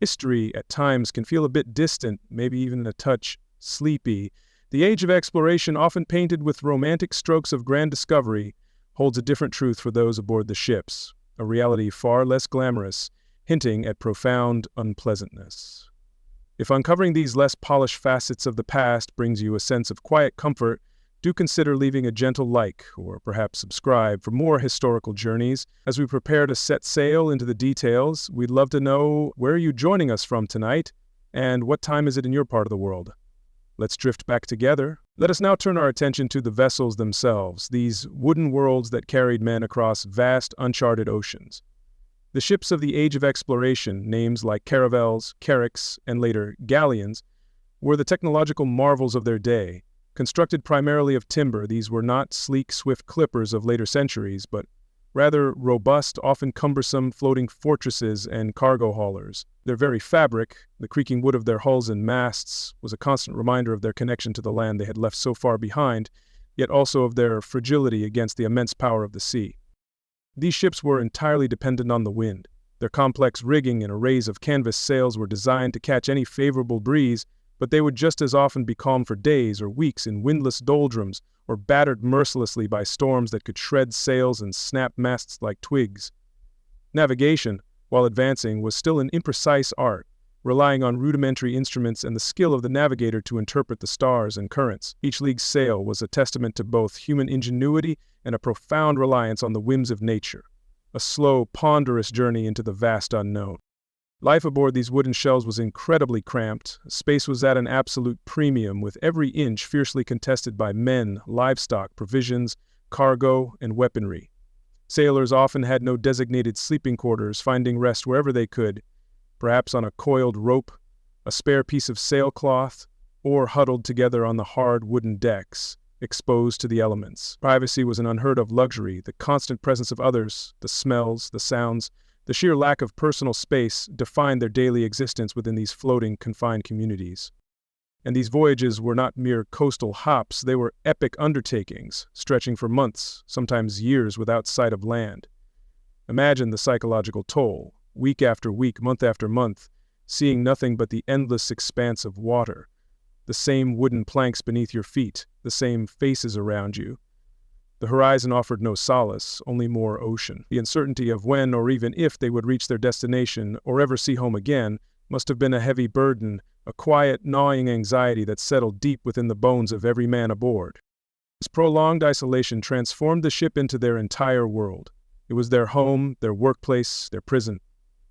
History at times can feel a bit distant, maybe even a touch sleepy. The age of exploration, often painted with romantic strokes of grand discovery, holds a different truth for those aboard the ships, a reality far less glamorous, hinting at profound unpleasantness. If uncovering these less polished facets of the past brings you a sense of quiet comfort, do consider leaving a gentle like or perhaps subscribe for more historical journeys. As we prepare to set sail into the details, we'd love to know, where are you joining us from tonight, and what time is it in your part of the world? Let's drift back together. Let us now turn our attention to the vessels themselves, these wooden worlds that carried men across vast, uncharted oceans. The ships of the Age of Exploration, names like caravels, carracks, and later galleons, were the technological marvels of their day. Constructed primarily of timber, these were not sleek, swift clippers of later centuries, but rather robust, often cumbersome floating fortresses and cargo haulers. Their very fabric, the creaking wood of their hulls and masts, was a constant reminder of their connection to the land they had left so far behind, yet also of their fragility against the immense power of the sea. These ships were entirely dependent on the wind. Their complex rigging and arrays of canvas sails were designed to catch any favorable breeze, but they would just as often be calm for days or weeks in windless doldrums, or battered mercilessly by storms that could shred sails and snap masts like twigs. Navigation, while advancing, was still an imprecise art, relying on rudimentary instruments and the skill of the navigator to interpret the stars and currents. Each league's sail was a testament to both human ingenuity and a profound reliance on the whims of nature, a slow, ponderous journey into the vast unknown. Life aboard these wooden shells was incredibly cramped. Space was at an absolute premium, with every inch fiercely contested by men, livestock, provisions, cargo, and weaponry. Sailors often had no designated sleeping quarters, finding rest wherever they could, perhaps on a coiled rope, a spare piece of sailcloth, or huddled together on the hard wooden decks, exposed to the elements. Privacy was an unheard-of luxury. The constant presence of others, the smells, the sounds, the sheer lack of personal space defined their daily existence within these floating, confined communities. And these voyages were not mere coastal hops, they were epic undertakings, stretching for months, sometimes years without sight of land. Imagine the psychological toll, week after week, month after month, seeing nothing but the endless expanse of water, the same wooden planks beneath your feet, the same faces around you. The horizon offered no solace, only more ocean. The uncertainty of when or even if they would reach their destination or ever see home again must have been a heavy burden, a quiet, gnawing anxiety that settled deep within the bones of every man aboard. This prolonged isolation transformed the ship into their entire world. It was their home, their workplace, their prison.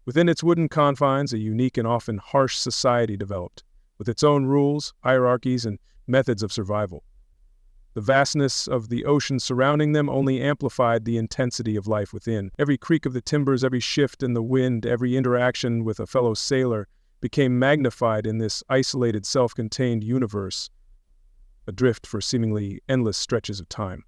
Within its wooden confines, a unique and often harsh society developed, with its own rules, hierarchies, and methods of survival. The vastness of the ocean surrounding them only amplified the intensity of life within. Every creak of the timbers, every shift in the wind, every interaction with a fellow sailor became magnified in this isolated, self-contained universe, adrift for seemingly endless stretches of time.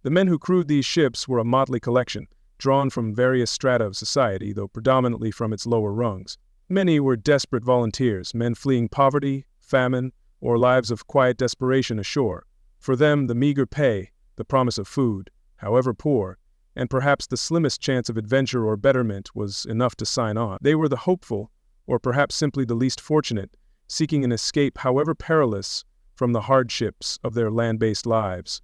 The men who crewed these ships were a motley collection, drawn from various strata of society, though predominantly from its lower rungs. Many were desperate volunteers, men fleeing poverty, famine, or lives of quiet desperation ashore. For them, the meager pay, the promise of food, however poor, and perhaps the slimmest chance of adventure or betterment was enough to sign on. They were the hopeful, or perhaps simply the least fortunate, seeking an escape, however perilous, from the hardships of their land-based lives.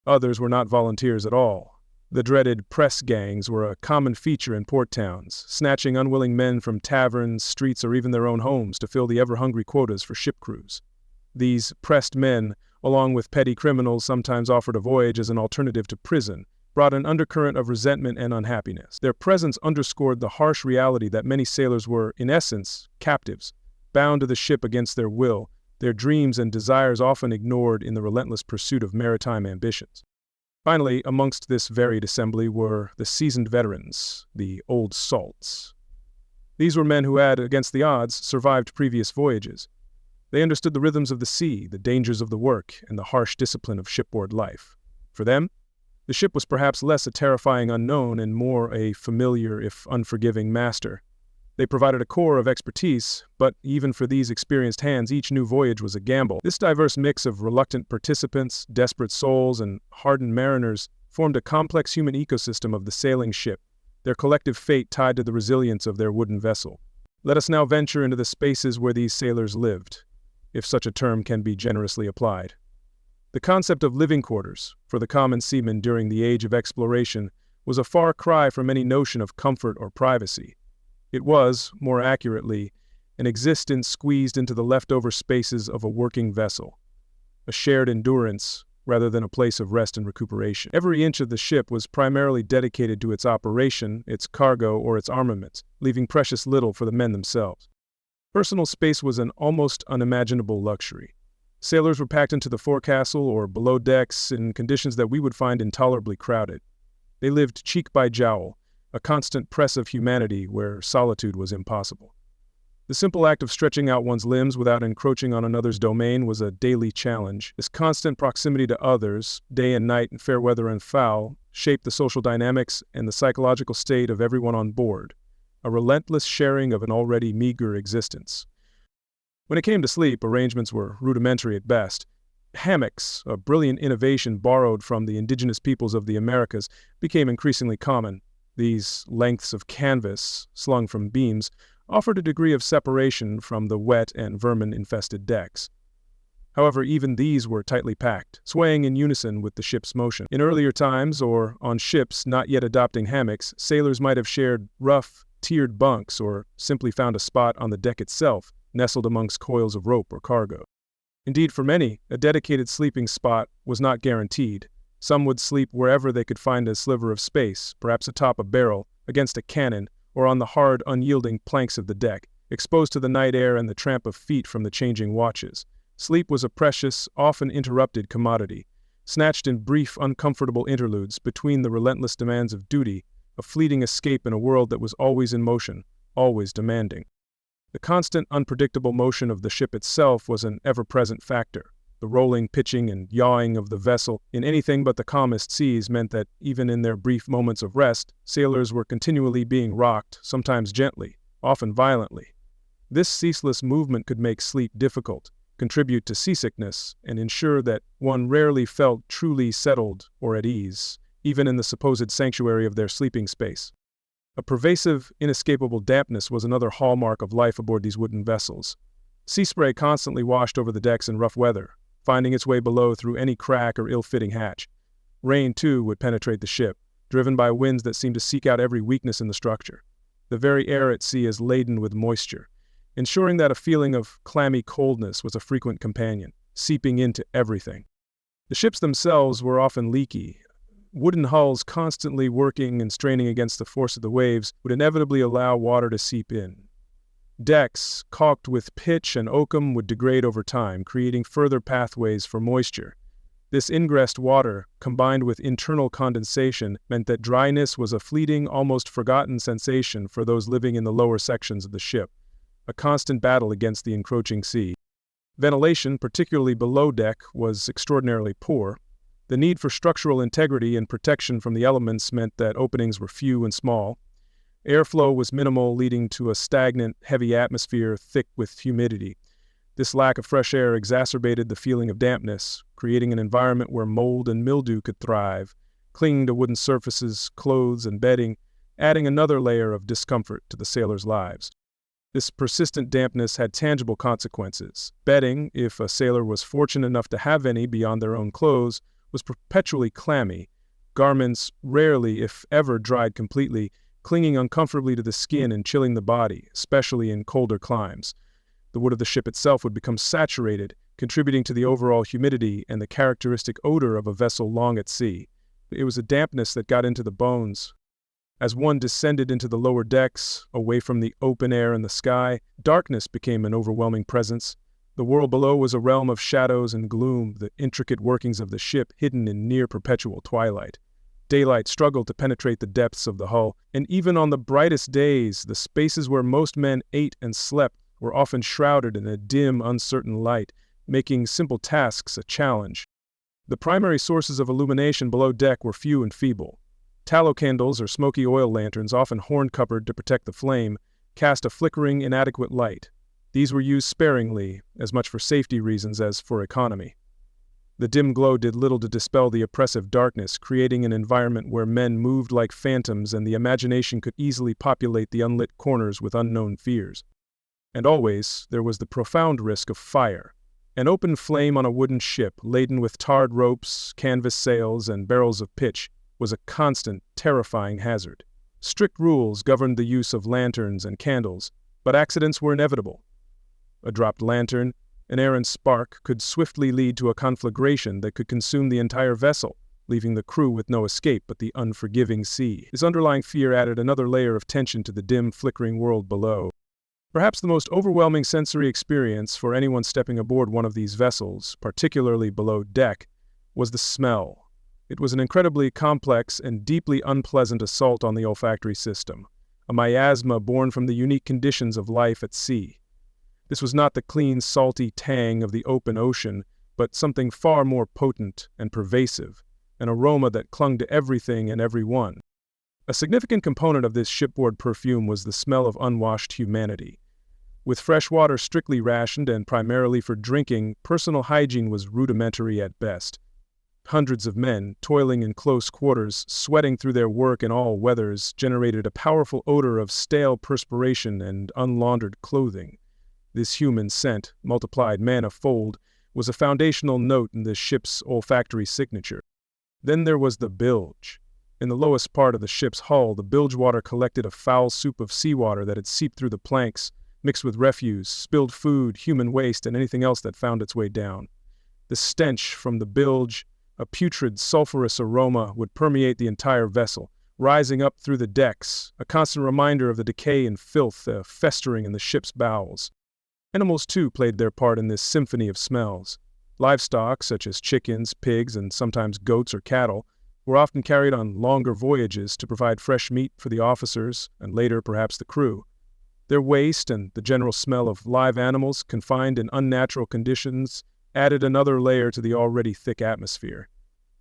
Others were not volunteers at all. The dreaded press gangs were a common feature in port towns, snatching unwilling men from taverns, streets, or even their own homes to fill the ever-hungry quotas for ship crews. These pressed men, along with petty criminals sometimes offered a voyage as an alternative to prison, brought an undercurrent of resentment and unhappiness. Their presence underscored the harsh reality that many sailors were, in essence, captives, bound to the ship against their will, their dreams and desires often ignored in the relentless pursuit of maritime ambitions. Finally, amongst this varied assembly were the seasoned veterans, the old salts. These were men who had, against the odds, survived previous voyages. They understood the rhythms of the sea, the dangers of the work, and the harsh discipline of shipboard life. For them, the ship was perhaps less a terrifying unknown and more a familiar, if unforgiving, master. They provided a core of expertise, but even for these experienced hands, each new voyage was a gamble. This diverse mix of reluctant participants, desperate souls, and hardened mariners formed a complex human ecosystem of the sailing ship, their collective fate tied to the resilience of their wooden vessel. Let us now venture into the spaces where these sailors lived, if such a term can be generously applied. The concept of living quarters, for the common seaman during the age of exploration, was a far cry from any notion of comfort or privacy. It was, more accurately, an existence squeezed into the leftover spaces of a working vessel, a shared endurance rather than a place of rest and recuperation. Every inch of the ship was primarily dedicated to its operation, its cargo, or its armament, leaving precious little for the men themselves. Personal space was an almost unimaginable luxury. Sailors were packed into the forecastle or below decks in conditions that we would find intolerably crowded. They lived cheek by jowl, a constant press of humanity where solitude was impossible. The simple act of stretching out one's limbs without encroaching on another's domain was a daily challenge. This constant proximity to others, day and night in fair weather and foul, shaped the social dynamics and the psychological state of everyone on board, a relentless sharing of an already meager existence. When it came to sleep, arrangements were rudimentary at best. Hammocks, a brilliant innovation borrowed from the indigenous peoples of the Americas, became increasingly common. These lengths of canvas, slung from beams, offered a degree of separation from the wet and vermin-infested decks. However, even these were tightly packed, swaying in unison with the ship's motion. In earlier times, or on ships not yet adopting hammocks, sailors might have shared rough, tiered bunks or simply found a spot on the deck itself, nestled amongst coils of rope or cargo. Indeed, for many, a dedicated sleeping spot was not guaranteed. Some would sleep wherever they could find a sliver of space, perhaps atop a barrel, against a cannon, or on the hard, unyielding planks of the deck, exposed to the night air and the tramp of feet from the changing watches. Sleep was a precious, often interrupted commodity, snatched in brief, uncomfortable interludes between the relentless demands of duty, a fleeting escape in a world that was always in motion, always demanding. The constant, unpredictable motion of the ship itself was an ever-present factor. The rolling, pitching, and yawing of the vessel in anything but the calmest seas meant that, even in their brief moments of rest, sailors were continually being rocked, sometimes gently, often violently. This ceaseless movement could make sleep difficult, contribute to seasickness, and ensure that one rarely felt truly settled or at ease, even in the supposed sanctuary of their sleeping space. A pervasive, inescapable dampness was another hallmark of life aboard these wooden vessels. Sea spray constantly washed over the decks in rough weather, finding its way below through any crack or ill-fitting hatch. Rain, too, would penetrate the ship, driven by winds that seemed to seek out every weakness in the structure. The very air at sea is laden with moisture, ensuring that a feeling of clammy coldness was a frequent companion, seeping into everything. The ships themselves were often leaky. Wooden hulls constantly working and straining against the force of the waves would inevitably allow water to seep in. Decks, caulked with pitch and oakum, would degrade over time, creating further pathways for moisture. This ingressed water, combined with internal condensation, meant that dryness was a fleeting, almost forgotten sensation for those living in the lower sections of the ship, a constant battle against the encroaching sea. Ventilation, particularly below deck, was extraordinarily poor. The need for structural integrity and protection from the elements meant that openings were few and small. Airflow was minimal, leading to a stagnant, heavy atmosphere thick with humidity. This lack of fresh air exacerbated the feeling of dampness, creating an environment where mold and mildew could thrive, clinging to wooden surfaces, clothes, and bedding, adding another layer of discomfort to the sailors' lives. This persistent dampness had tangible consequences. Bedding, if a sailor was fortunate enough to have any beyond their own clothes, was perpetually clammy. Garments rarely, if ever, dried completely, clinging uncomfortably to the skin and chilling the body, especially in colder climes. The wood of the ship itself would become saturated, contributing to the overall humidity and the characteristic odor of a vessel long at sea. It was a dampness that got into the bones. As one descended into the lower decks, away from the open air and the sky, darkness became an overwhelming presence. The world below was a realm of shadows and gloom, the intricate workings of the ship hidden in near-perpetual twilight. Daylight struggled to penetrate the depths of the hull, and even on the brightest days, the spaces where most men ate and slept were often shrouded in a dim, uncertain light, making simple tasks a challenge. The primary sources of illumination below deck were few and feeble. Tallow candles or smoky oil lanterns, often horn-covered to protect the flame, cast a flickering, inadequate light. These were used sparingly, as much for safety reasons as for economy. The dim glow did little to dispel the oppressive darkness, creating an environment where men moved like phantoms and the imagination could easily populate the unlit corners with unknown fears. And always there was the profound risk of fire. An open flame on a wooden ship laden with tarred ropes, canvas sails, and barrels of pitch was a constant, terrifying hazard. Strict rules governed the use of lanterns and candles, but accidents were inevitable. A dropped lantern, an errant spark, could swiftly lead to a conflagration that could consume the entire vessel, leaving the crew with no escape but the unforgiving sea. This underlying fear added another layer of tension to the dim, flickering world below. Perhaps the most overwhelming sensory experience for anyone stepping aboard one of these vessels, particularly below deck, was the smell. It was an incredibly complex and deeply unpleasant assault on the olfactory system, a miasma born from the unique conditions of life at sea. This was not the clean, salty tang of the open ocean, but something far more potent and pervasive, an aroma that clung to everything and everyone. A significant component of this shipboard perfume was the smell of unwashed humanity. With fresh water strictly rationed and primarily for drinking, personal hygiene was rudimentary at best. Hundreds of men, toiling in close quarters, sweating through their work in all weathers, generated a powerful odor of stale perspiration and unlaundered clothing. This human scent, multiplied manifold, was a foundational note in the ship's olfactory signature. Then there was the bilge. In the lowest part of the ship's hull, the bilge water collected a foul soup of seawater that had seeped through the planks, mixed with refuse, spilled food, human waste, and anything else that found its way down. The stench from the bilge, a putrid, sulfurous aroma, would permeate the entire vessel, rising up through the decks, a constant reminder of the decay and filth festering in the ship's bowels. Animals, too, played their part in this symphony of smells. Livestock, such as chickens, pigs, and sometimes goats or cattle, were often carried on longer voyages to provide fresh meat for the officers, and later perhaps the crew. Their waste and the general smell of live animals confined in unnatural conditions added another layer to the already thick atmosphere.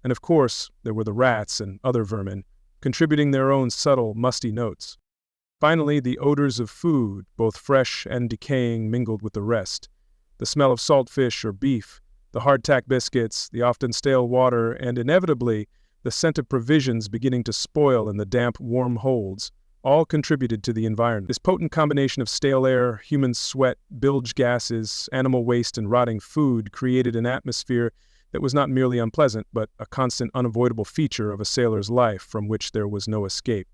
And of course, there were the rats and other vermin, contributing their own subtle, musty notes. Finally, the odors of food, both fresh and decaying, mingled with the rest. The smell of salt fish or beef, the hardtack biscuits, the often stale water, and inevitably, the scent of provisions beginning to spoil in the damp, warm holds, all contributed to the environment. This potent combination of stale air, human sweat, bilge gases, animal waste, and rotting food created an atmosphere that was not merely unpleasant, but a constant, unavoidable feature of a sailor's life from which there was no escape.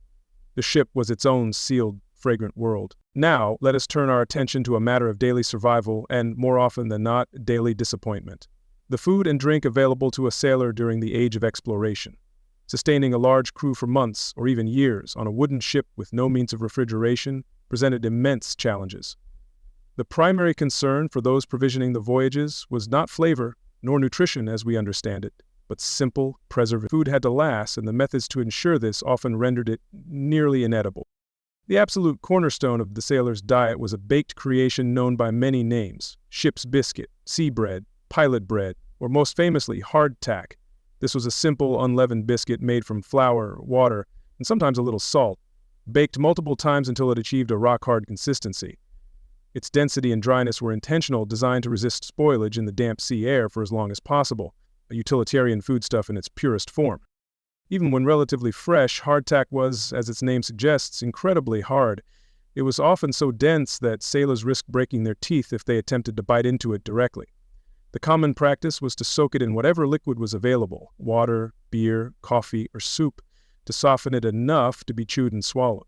The ship was its own sealed, fragrant world. Now, let us turn our attention to a matter of daily survival and, more often than not, daily disappointment. The food and drink available to a sailor during the age of exploration. Sustaining a large crew for months or even years on a wooden ship with no means of refrigeration presented immense challenges. The primary concern for those provisioning the voyages was not flavor nor nutrition as we understand it, but simple preservation. Food had to last, and the methods to ensure this often rendered it nearly inedible. The absolute cornerstone of the sailor's diet was a baked creation known by many names: ship's biscuit, sea bread, pilot bread, or most famously hardtack. This was a simple, unleavened biscuit made from flour, water, and sometimes a little salt, baked multiple times until it achieved a rock-hard consistency. Its density and dryness were intentional, designed to resist spoilage in the damp sea air for as long as possible, a utilitarian foodstuff in its purest form. Even when relatively fresh, hardtack was, as its name suggests, incredibly hard. It was often so dense that sailors risked breaking their teeth if they attempted to bite into it directly. The common practice was to soak it in whatever liquid was available, water, beer, coffee, or soup, to soften it enough to be chewed and swallowed.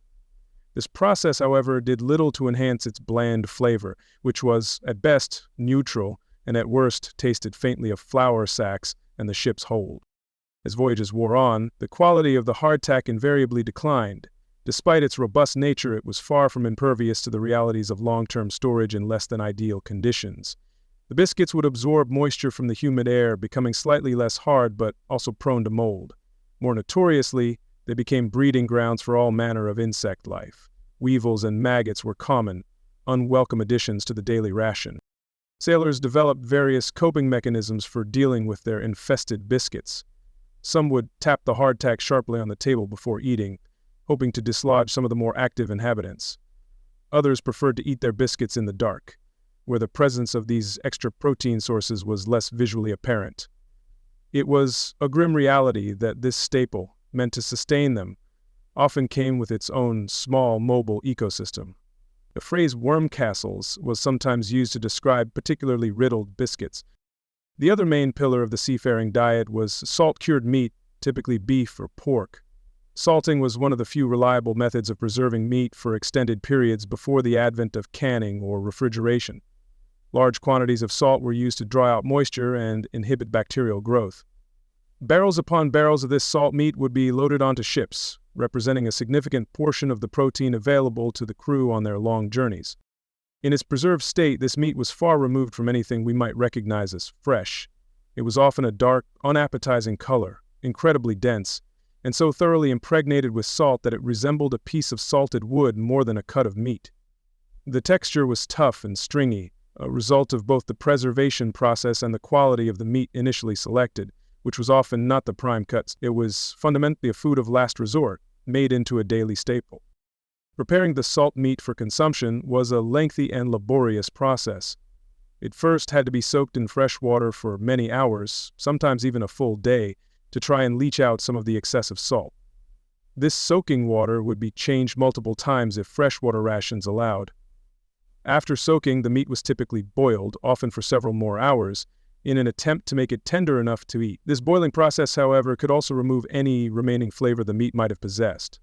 This process, however, did little to enhance its bland flavor, which was, at best, neutral, and at worst tasted faintly of flour sacks and the ship's hold. As voyages wore on, the quality of the hardtack invariably declined. Despite its robust nature, it was far from impervious to the realities of long-term storage in less than ideal conditions. The biscuits would absorb moisture from the humid air, becoming slightly less hard but also prone to mold. More notoriously, they became breeding grounds for all manner of insect life. Weevils and maggots were common, unwelcome additions to the daily ration. Sailors developed various coping mechanisms for dealing with their infested biscuits. Some would tap the hardtack sharply on the table before eating, hoping to dislodge some of the more active inhabitants. Others preferred to eat their biscuits in the dark, where the presence of these extra protein sources was less visually apparent. It was a grim reality that this staple, meant to sustain them, often came with its own small, mobile ecosystem. The phrase worm castles was sometimes used to describe particularly riddled biscuits. The other main pillar of the seafaring diet was salt-cured meat, typically beef or pork. Salting was one of the few reliable methods of preserving meat for extended periods before the advent of canning or refrigeration. Large quantities of salt were used to dry out moisture and inhibit bacterial growth. Barrels upon barrels of this salt meat would be loaded onto ships, representing a significant portion of the protein available to the crew on their long journeys. In its preserved state, this meat was far removed from anything we might recognize as fresh. It was often a dark, unappetizing color, incredibly dense, and so thoroughly impregnated with salt that it resembled a piece of salted wood more than a cut of meat. The texture was tough and stringy, a result of both the preservation process and the quality of the meat initially selected, which was often not the prime cuts. It was fundamentally a food of last resort, made into a daily staple. Preparing the salt meat for consumption was a lengthy and laborious process. It first had to be soaked in fresh water for many hours, sometimes even a full day, to try and leach out some of the excessive salt. This soaking water would be changed multiple times if freshwater rations allowed. After soaking, the meat was typically boiled, often for several more hours, in an attempt to make it tender enough to eat. This boiling process, however, could also remove any remaining flavor the meat might have possessed.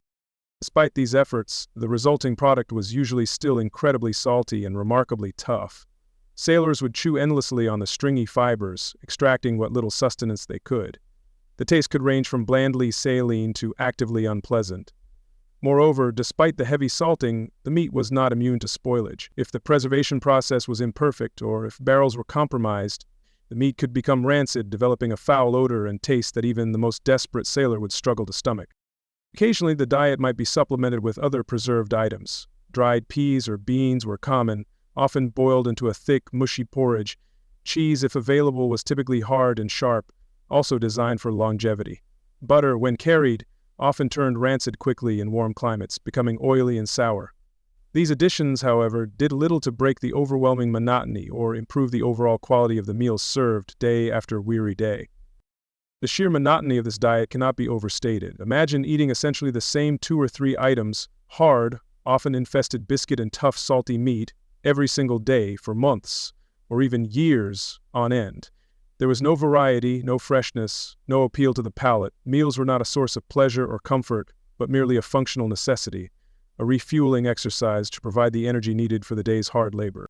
Despite these efforts, the resulting product was usually still incredibly salty and remarkably tough. Sailors would chew endlessly on the stringy fibers, extracting what little sustenance they could. The taste could range from blandly saline to actively unpleasant. Moreover, despite the heavy salting, the meat was not immune to spoilage. If the preservation process was imperfect or if barrels were compromised, the meat could become rancid, developing a foul odor and taste that even the most desperate sailor would struggle to stomach. Occasionally, the diet might be supplemented with other preserved items. Dried peas or beans were common, often boiled into a thick, mushy porridge. Cheese, if available, was typically hard and sharp, also designed for longevity. Butter, when carried, often turned rancid quickly in warm climates, becoming oily and sour. These additions, however, did little to break the overwhelming monotony or improve the overall quality of the meals served day after weary day. The sheer monotony of this diet cannot be overstated. Imagine eating essentially the same 2 or 3 items, hard, often infested biscuit and tough salty meat, every single day for months, or even years on end. There was no variety, no freshness, no appeal to the palate. Meals were not a source of pleasure or comfort, but merely a functional necessity, a refueling exercise to provide the energy needed for the day's hard labor.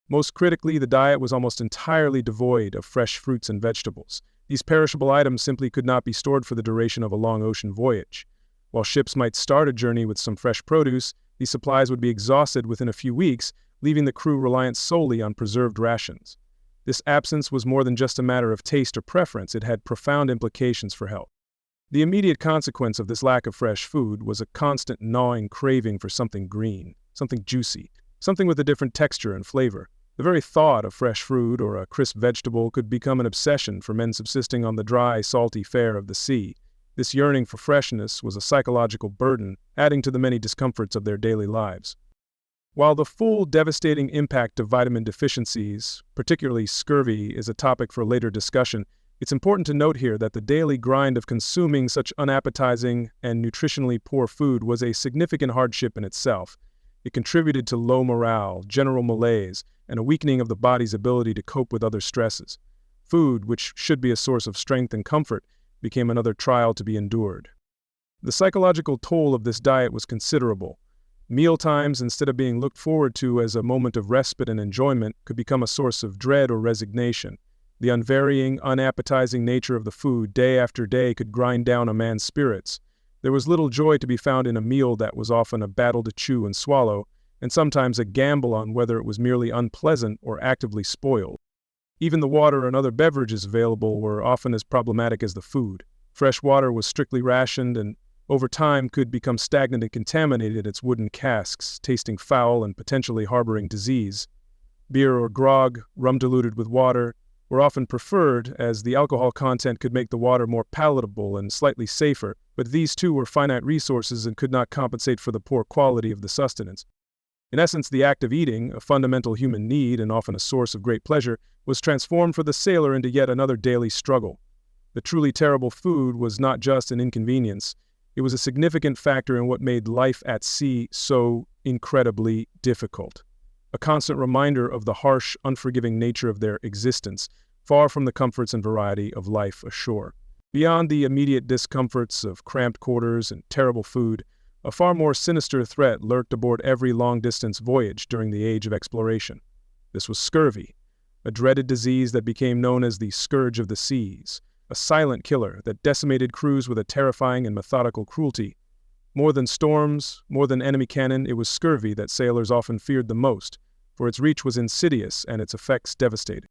Most critically, the diet was almost entirely devoid of fresh fruits and vegetables. These perishable items simply could not be stored for the duration of a long ocean voyage. While ships might start a journey with some fresh produce, these supplies would be exhausted within a few weeks, leaving the crew reliant solely on preserved rations. This absence was more than just a matter of taste or preference. It had profound implications for health. The immediate consequence of this lack of fresh food was a constant gnawing craving for something green, something juicy, something with a different texture and flavor. The very thought of fresh fruit or a crisp vegetable could become an obsession for men subsisting on the dry, salty fare of the sea. This yearning for freshness was a psychological burden, adding to the many discomforts of their daily lives. While the full, devastating impact of vitamin deficiencies, particularly scurvy, is a topic for later discussion, it's important to note here that the daily grind of consuming such unappetizing and nutritionally poor food was a significant hardship in itself. It contributed to low morale, general malaise, and a weakening of the body's ability to cope with other stresses. Food, which should be a source of strength and comfort, became another trial to be endured. The psychological toll of this diet was considerable. Mealtimes, instead of being looked forward to as a moment of respite and enjoyment, could become a source of dread or resignation. The unvarying, unappetizing nature of the food day after day could grind down a man's spirits. There was little joy to be found in a meal that was often a battle to chew and swallow, and sometimes a gamble on whether it was merely unpleasant or actively spoiled. Even the water and other beverages available were often as problematic as the food. Fresh water was strictly rationed and, over time, could become stagnant and contaminated in its wooden casks, tasting foul and potentially harboring disease. Beer or grog, rum diluted with water, were often preferred, as the alcohol content could make the water more palatable and slightly safer, but these too were finite resources and could not compensate for the poor quality of the sustenance. In essence, the act of eating, a fundamental human need and often a source of great pleasure, was transformed for the sailor into yet another daily struggle. The truly terrible food was not just an inconvenience. It was a significant factor in what made life at sea so incredibly difficult. A constant reminder of the harsh, unforgiving nature of their existence, far from the comforts and variety of life ashore. Beyond the immediate discomforts of cramped quarters and terrible food, a far more sinister threat lurked aboard every long-distance voyage during the age of exploration. This was scurvy, a dreaded disease that became known as the Scourge of the Seas, a silent killer that decimated crews with a terrifying and methodical cruelty. More than storms, more than enemy cannon, it was scurvy that sailors often feared the most, for its reach was insidious and its effects devastating.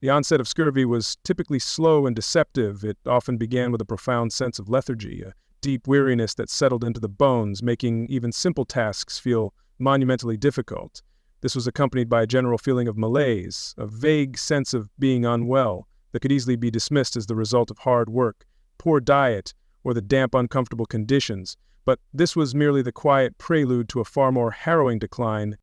The onset of scurvy was typically slow and deceptive. It often began with a profound sense of lethargy, a deep weariness that settled into the bones, making even simple tasks feel monumentally difficult. This was accompanied by a general feeling of malaise, a vague sense of being unwell that could easily be dismissed as the result of hard work, poor diet, or the damp, uncomfortable conditions. But this was merely the quiet prelude to a far more harrowing decline.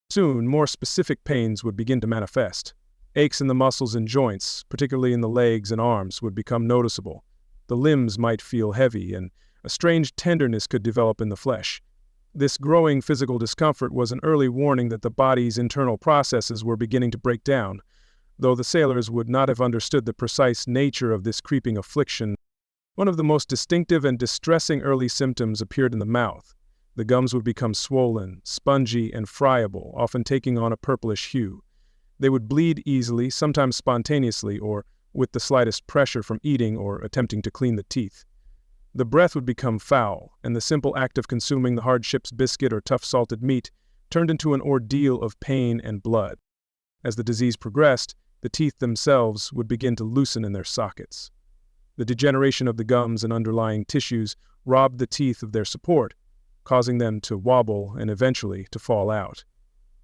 Soon, more specific pains would begin to manifest. Aches in the muscles and joints, particularly in the legs and arms, would become noticeable. The limbs might feel heavy, and a strange tenderness could develop in the flesh. This growing physical discomfort was an early warning that the body's internal processes were beginning to break down, though the sailors would not have understood the precise nature of this creeping affliction. One of the most distinctive and distressing early symptoms appeared in the mouth. The gums would become swollen, spongy, and friable, often taking on a purplish hue. They would bleed easily, sometimes spontaneously, or with the slightest pressure from eating or attempting to clean the teeth. The breath would become foul, and the simple act of consuming the Hardship's biscuit or tough salted meat turned into an ordeal of pain and blood. As the disease progressed, the teeth themselves would begin to loosen in their sockets. The degeneration of the gums and underlying tissues robbed the teeth of their support, causing them to wobble and eventually to fall out.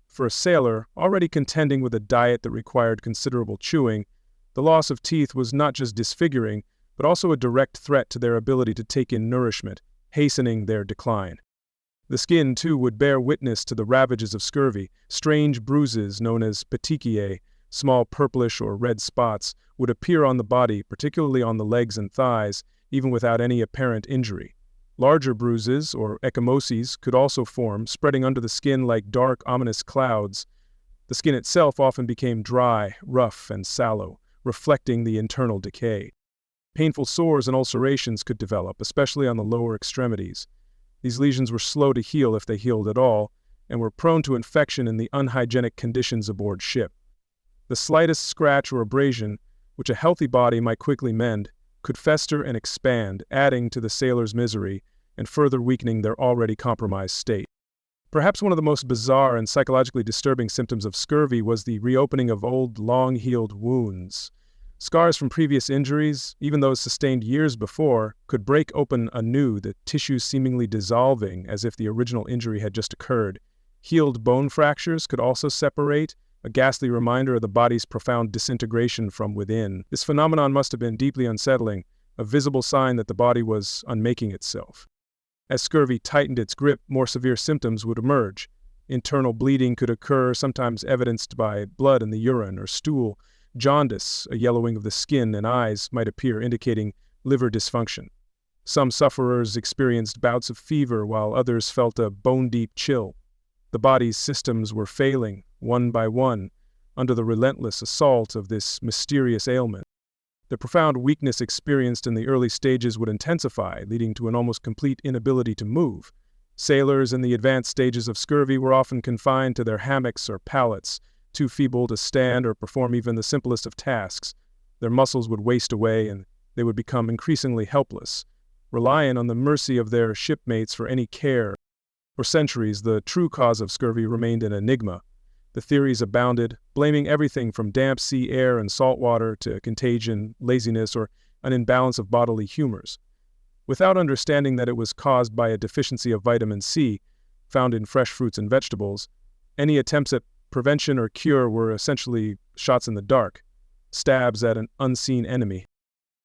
For a sailor already contending with a diet that required considerable chewing, the loss of teeth was not just disfiguring, but also a direct threat to their ability to take in nourishment, hastening their decline. The skin, too, would bear witness to the ravages of scurvy. Strange bruises, known as petechiae, small purplish or red spots, would appear on the body, particularly on the legs and thighs, even without any apparent injury. Larger bruises, or ecchymoses, could also form, spreading under the skin like dark, ominous clouds. The skin itself often became dry, rough, and sallow, reflecting the internal decay. Painful sores and ulcerations could develop, especially on the lower extremities. These lesions were slow to heal if they healed at all, and were prone to infection in the unhygienic conditions aboard ship. The slightest scratch or abrasion, which a healthy body might quickly mend, could fester and expand, adding to the sailors' misery and further weakening their already compromised state. Perhaps one of the most bizarre and psychologically disturbing symptoms of scurvy was the reopening of old, long-healed wounds. Scars from previous injuries, even those sustained years before, could break open anew, the tissues seemingly dissolving as if the original injury had just occurred. Healed bone fractures could also separate, a ghastly reminder of the body's profound disintegration from within. This phenomenon must have been deeply unsettling, a visible sign that the body was unmaking itself. As scurvy tightened its grip, more severe symptoms would emerge. Internal bleeding could occur, sometimes evidenced by blood in the urine or stool. Jaundice, a yellowing of the skin and eyes, might appear, indicating liver dysfunction. Some sufferers experienced bouts of fever, while others felt a bone-deep chill. The body's systems were failing, one by one, under the relentless assault of this mysterious ailment. The profound weakness experienced in the early stages would intensify, leading to an almost complete inability to move. Sailors in the advanced stages of scurvy were often confined to their hammocks or pallets, too feeble to stand or perform even the simplest of tasks. Their muscles would waste away, and they would become increasingly helpless, reliant on the mercy of their shipmates for any care. For centuries, the true cause of scurvy remained an enigma. The theories abounded, blaming everything from damp sea air and salt water to contagion, laziness, or an imbalance of bodily humors. Without understanding that it was caused by a deficiency of vitamin C, found in fresh fruits and vegetables, any attempts at prevention or cure were essentially shots in the dark, stabs at an unseen enemy.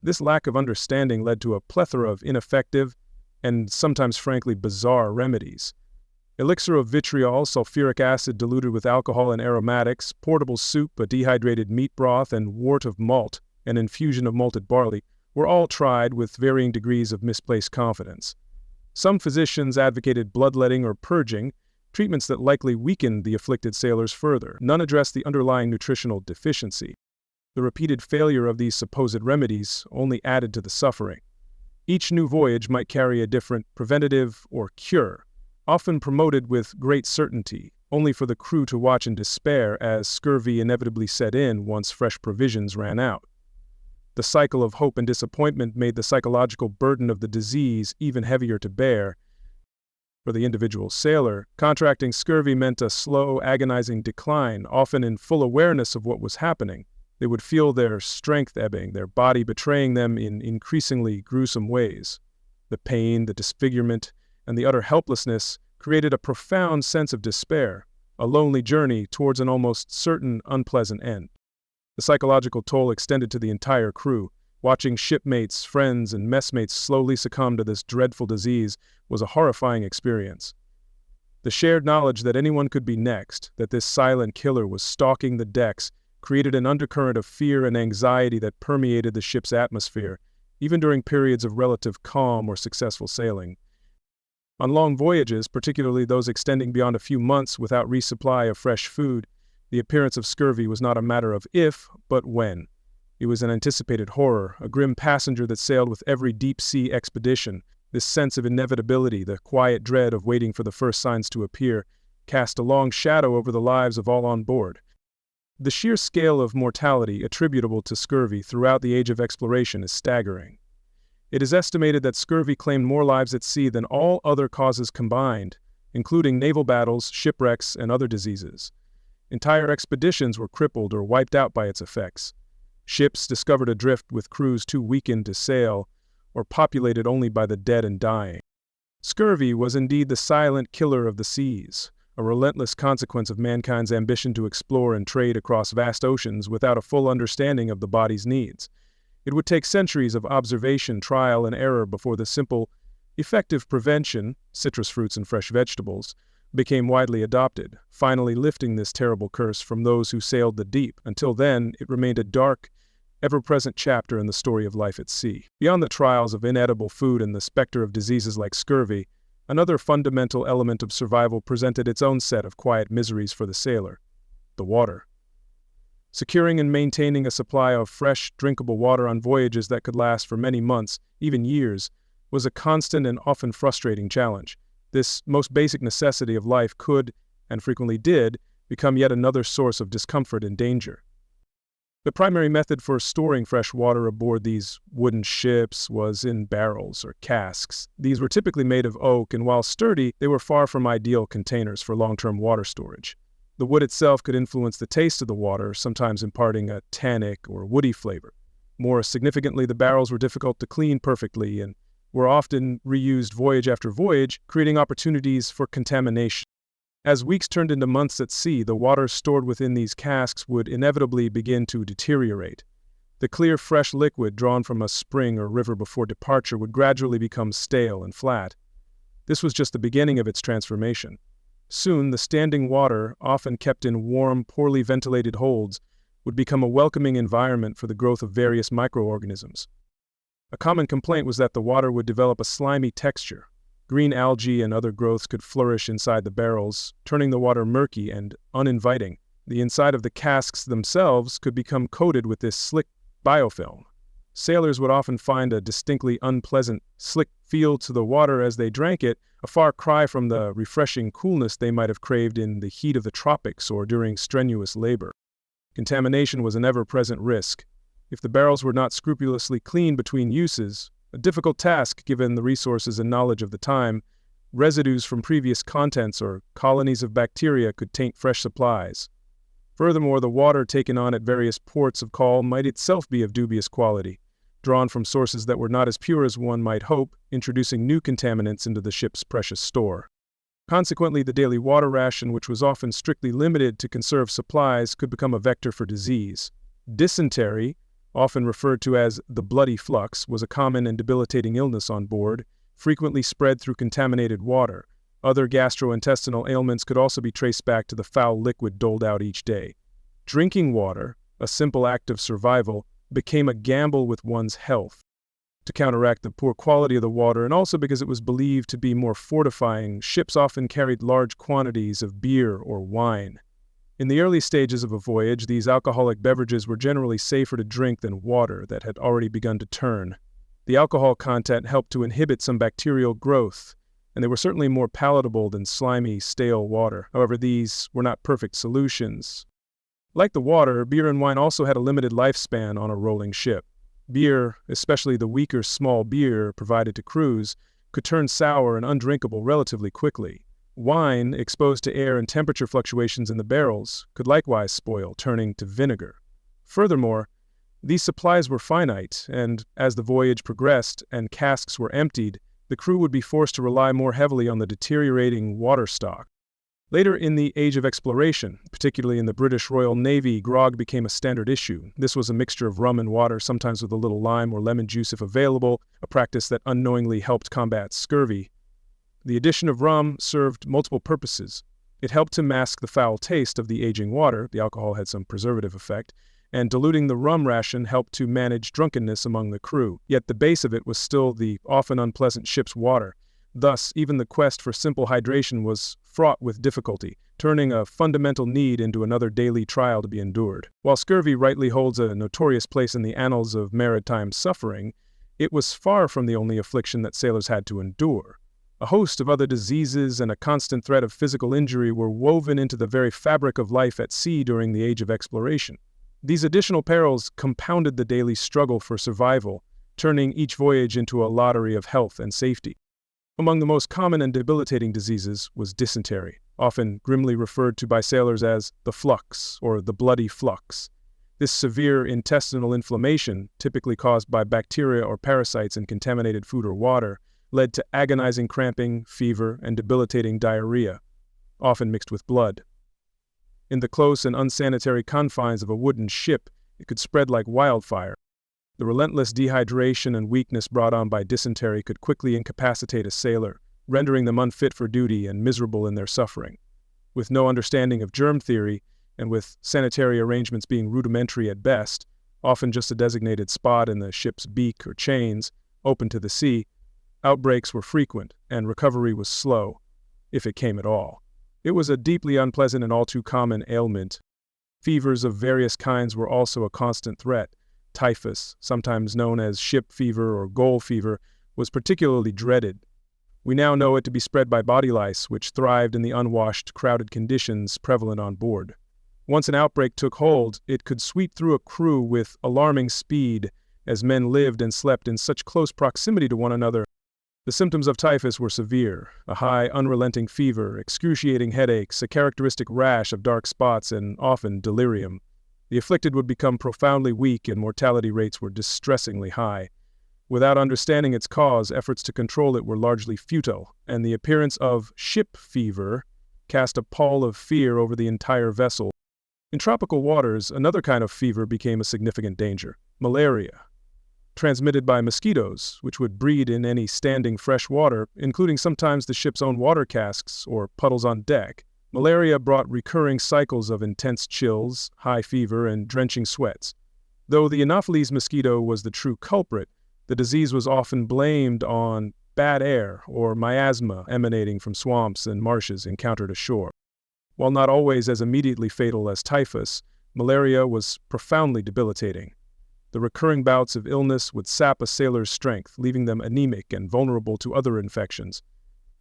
This lack of understanding led to a plethora of ineffective and sometimes frankly bizarre remedies. Elixir of vitriol, sulfuric acid diluted with alcohol and aromatics, portable soup, a dehydrated meat broth, and wort of malt, an infusion of malted barley, were all tried with varying degrees of misplaced confidence. Some physicians advocated bloodletting or purging, treatments that likely weakened the afflicted sailors further. None addressed the underlying nutritional deficiency. The repeated failure of these supposed remedies only added to the suffering. Each new voyage might carry a different preventative or cure, often promoted with great certainty, only for the crew to watch in despair as scurvy inevitably set in once fresh provisions ran out. The cycle of hope and disappointment made the psychological burden of the disease even heavier to bear. For the individual sailor, contracting scurvy meant a slow, agonizing decline, often in full awareness of what was happening. They would feel their strength ebbing, their body betraying them in increasingly gruesome ways. The pain, the disfigurement, and the utter helplessness created a profound sense of despair, a lonely journey towards an almost certain unpleasant end. The psychological toll extended to the entire crew. Watching shipmates, friends, and messmates slowly succumb to this dreadful disease was a horrifying experience. The shared knowledge that anyone could be next, that this silent killer was stalking the decks, created an undercurrent of fear and anxiety that permeated the ship's atmosphere, even during periods of relative calm or successful sailing. On long voyages, particularly those extending beyond a few months without resupply of fresh food, the appearance of scurvy was not a matter of if, but when. It was an anticipated horror, a grim passenger that sailed with every deep-sea expedition. This sense of inevitability, the quiet dread of waiting for the first signs to appear, cast a long shadow over the lives of all on board. The sheer scale of mortality attributable to scurvy throughout the age of exploration is staggering. It is estimated that scurvy claimed more lives at sea than all other causes combined, including naval battles, shipwrecks, and other diseases. Entire expeditions were crippled or wiped out by its effects. Ships discovered adrift with crews too weakened to sail, or populated only by the dead and dying. Scurvy was indeed the silent killer of the seas, a relentless consequence of mankind's ambition to explore and trade across vast oceans without a full understanding of the body's needs. It would take centuries of observation, trial, and error before the simple, effective prevention, citrus fruits and fresh vegetables, became widely adopted, finally lifting this terrible curse from those who sailed the deep. Until then, it remained a dark, ever-present chapter in the story of life at sea. Beyond the trials of inedible food and the specter of diseases like scurvy, another fundamental element of survival presented its own set of quiet miseries for the sailor: the water. Securing and maintaining a supply of fresh, drinkable water on voyages that could last for many months, even years, was a constant and often frustrating challenge. This most basic necessity of life could, and frequently did, become yet another source of discomfort and danger. The primary method for storing fresh water aboard these wooden ships was in barrels or casks. These were typically made of oak, and while sturdy, they were far from ideal containers for long-term water storage. The wood itself could influence the taste of the water, sometimes imparting a tannic or woody flavor. More significantly, the barrels were difficult to clean perfectly and were often reused voyage after voyage, creating opportunities for contamination. As weeks turned into months at sea, the water stored within these casks would inevitably begin to deteriorate. The clear, fresh liquid drawn from a spring or river before departure would gradually become stale and flat. This was just the beginning of its transformation. Soon, the standing water, often kept in warm, poorly ventilated holds, would become a welcoming environment for the growth of various microorganisms. A common complaint was that the water would develop a slimy texture. Green algae and other growths could flourish inside the barrels, turning the water murky and uninviting. The inside of the casks themselves could become coated with this slick biofilm. Sailors would often find a distinctly unpleasant, slick feel to the water as they drank it, a far cry from the refreshing coolness they might have craved in the heat of the tropics or during strenuous labor. Contamination was an ever-present risk. If the barrels were not scrupulously cleaned between uses, a difficult task given the resources and knowledge of the time, residues from previous contents or colonies of bacteria could taint fresh supplies. Furthermore, the water taken on at various ports of call might itself be of dubious quality, drawn from sources that were not as pure as one might hope, introducing new contaminants into the ship's precious store. Consequently, the daily water ration, which was often strictly limited to conserve supplies, could become a vector for disease. Dysentery, often referred to as the bloody flux, was a common and debilitating illness on board, frequently spread through contaminated water. Other gastrointestinal ailments could also be traced back to the foul liquid doled out each day. Drinking water, a simple act of survival, became a gamble with one's health. To counteract the poor quality of the water, and also because it was believed to be more fortifying, ships often carried large quantities of beer or wine. In the early stages of a voyage, these alcoholic beverages were generally safer to drink than water that had already begun to turn. The alcohol content helped to inhibit some bacterial growth, and they were certainly more palatable than slimy, stale water. However, these were not perfect solutions. Like the water, beer and wine also had a limited lifespan on a rolling ship. Beer, especially the weaker small beer provided to crews, could turn sour and undrinkable relatively quickly. Wine, exposed to air and temperature fluctuations in the barrels, could likewise spoil, turning to vinegar. Furthermore, these supplies were finite, and as the voyage progressed and casks were emptied, the crew would be forced to rely more heavily on the deteriorating water stock. Later in the Age of Exploration, particularly in the British Royal Navy, grog became a standard issue. This was a mixture of rum and water, sometimes with a little lime or lemon juice if available, a practice that unknowingly helped combat scurvy. The addition of rum served multiple purposes. It helped to mask the foul taste of the aging water, the alcohol had some preservative effect, and diluting the rum ration helped to manage drunkenness among the crew. Yet the base of it was still the often unpleasant ship's water. Thus, even the quest for simple hydration was fraught with difficulty, turning a fundamental need into another daily trial to be endured. While scurvy rightly holds a notorious place in the annals of maritime suffering, it was far from the only affliction that sailors had to endure. A host of other diseases and a constant threat of physical injury were woven into the very fabric of life at sea during the Age of Exploration. These additional perils compounded the daily struggle for survival, turning each voyage into a lottery of health and safety. Among the most common and debilitating diseases was dysentery, often grimly referred to by sailors as the flux or the bloody flux. This severe intestinal inflammation, typically caused by bacteria or parasites in contaminated food or water, led to agonizing cramping, fever, and debilitating diarrhea, often mixed with blood. In the close and unsanitary confines of a wooden ship, it could spread like wildfire. The relentless dehydration and weakness brought on by dysentery could quickly incapacitate a sailor, rendering them unfit for duty and miserable in their suffering. With no understanding of germ theory, and with sanitary arrangements being rudimentary at best, often just a designated spot in the ship's beak or chains, open to the sea, outbreaks were frequent, and recovery was slow, if it came at all. It was a deeply unpleasant and all too common ailment. Fevers of various kinds were also a constant threat. Typhus, sometimes known as ship fever or goal fever, was particularly dreaded. We now know it to be spread by body lice, which thrived in the unwashed, crowded conditions prevalent on board. Once an outbreak took hold, it could sweep through a crew with alarming speed, as men lived and slept in such close proximity to one another. The symptoms of typhus were severe: a high, unrelenting fever, excruciating headaches, a characteristic rash of dark spots, and often delirium. The afflicted would become profoundly weak, and mortality rates were distressingly high. Without understanding its cause, efforts to control it were largely futile, and the appearance of ship fever cast a pall of fear over the entire vessel. In tropical waters, another kind of fever became a significant danger: malaria, transmitted by mosquitoes, which would breed in any standing fresh water, including sometimes the ship's own water casks or puddles on deck. Malaria brought recurring cycles of intense chills, high fever, and drenching sweats. Though the Anopheles mosquito was the true culprit, the disease was often blamed on bad air or miasma emanating from swamps and marshes encountered ashore. While not always as immediately fatal as typhus, malaria was profoundly debilitating. The recurring bouts of illness would sap a sailor's strength, leaving them anemic and vulnerable to other infections.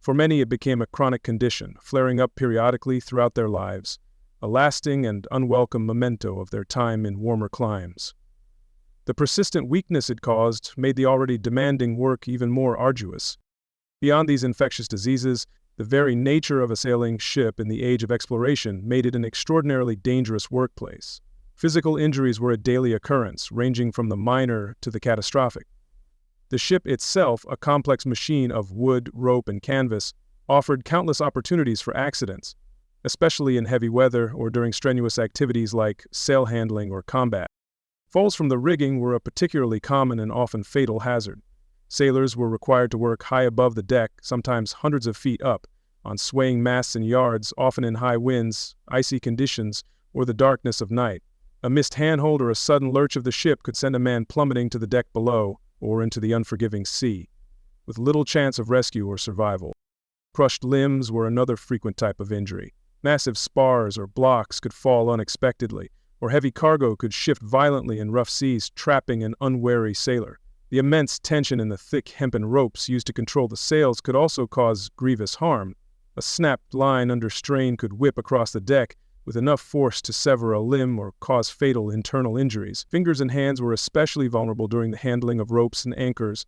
For many, it became a chronic condition, flaring up periodically throughout their lives, a lasting and unwelcome memento of their time in warmer climes. The persistent weakness it caused made the already demanding work even more arduous. Beyond these infectious diseases, the very nature of a sailing ship in the Age of Exploration made it an extraordinarily dangerous workplace. Physical injuries were a daily occurrence, ranging from the minor to the catastrophic. The ship itself, a complex machine of wood, rope, and canvas, offered countless opportunities for accidents, especially in heavy weather or during strenuous activities like sail handling or combat. Falls from the rigging were a particularly common and often fatal hazard. Sailors were required to work high above the deck, sometimes hundreds of feet up, on swaying masts and yards, often in high winds, icy conditions, or the darkness of night. A missed handhold or a sudden lurch of the ship could send a man plummeting to the deck below, or into the unforgiving sea, with little chance of rescue or survival. Crushed limbs were another frequent type of injury. Massive spars or blocks could fall unexpectedly, or heavy cargo could shift violently in rough seas, trapping an unwary sailor. The immense tension in the thick hempen ropes used to control the sails could also cause grievous harm. A snapped line under strain could whip across the deck with enough force to sever a limb or cause fatal internal injuries. Fingers and hands were especially vulnerable during the handling of ropes and anchors.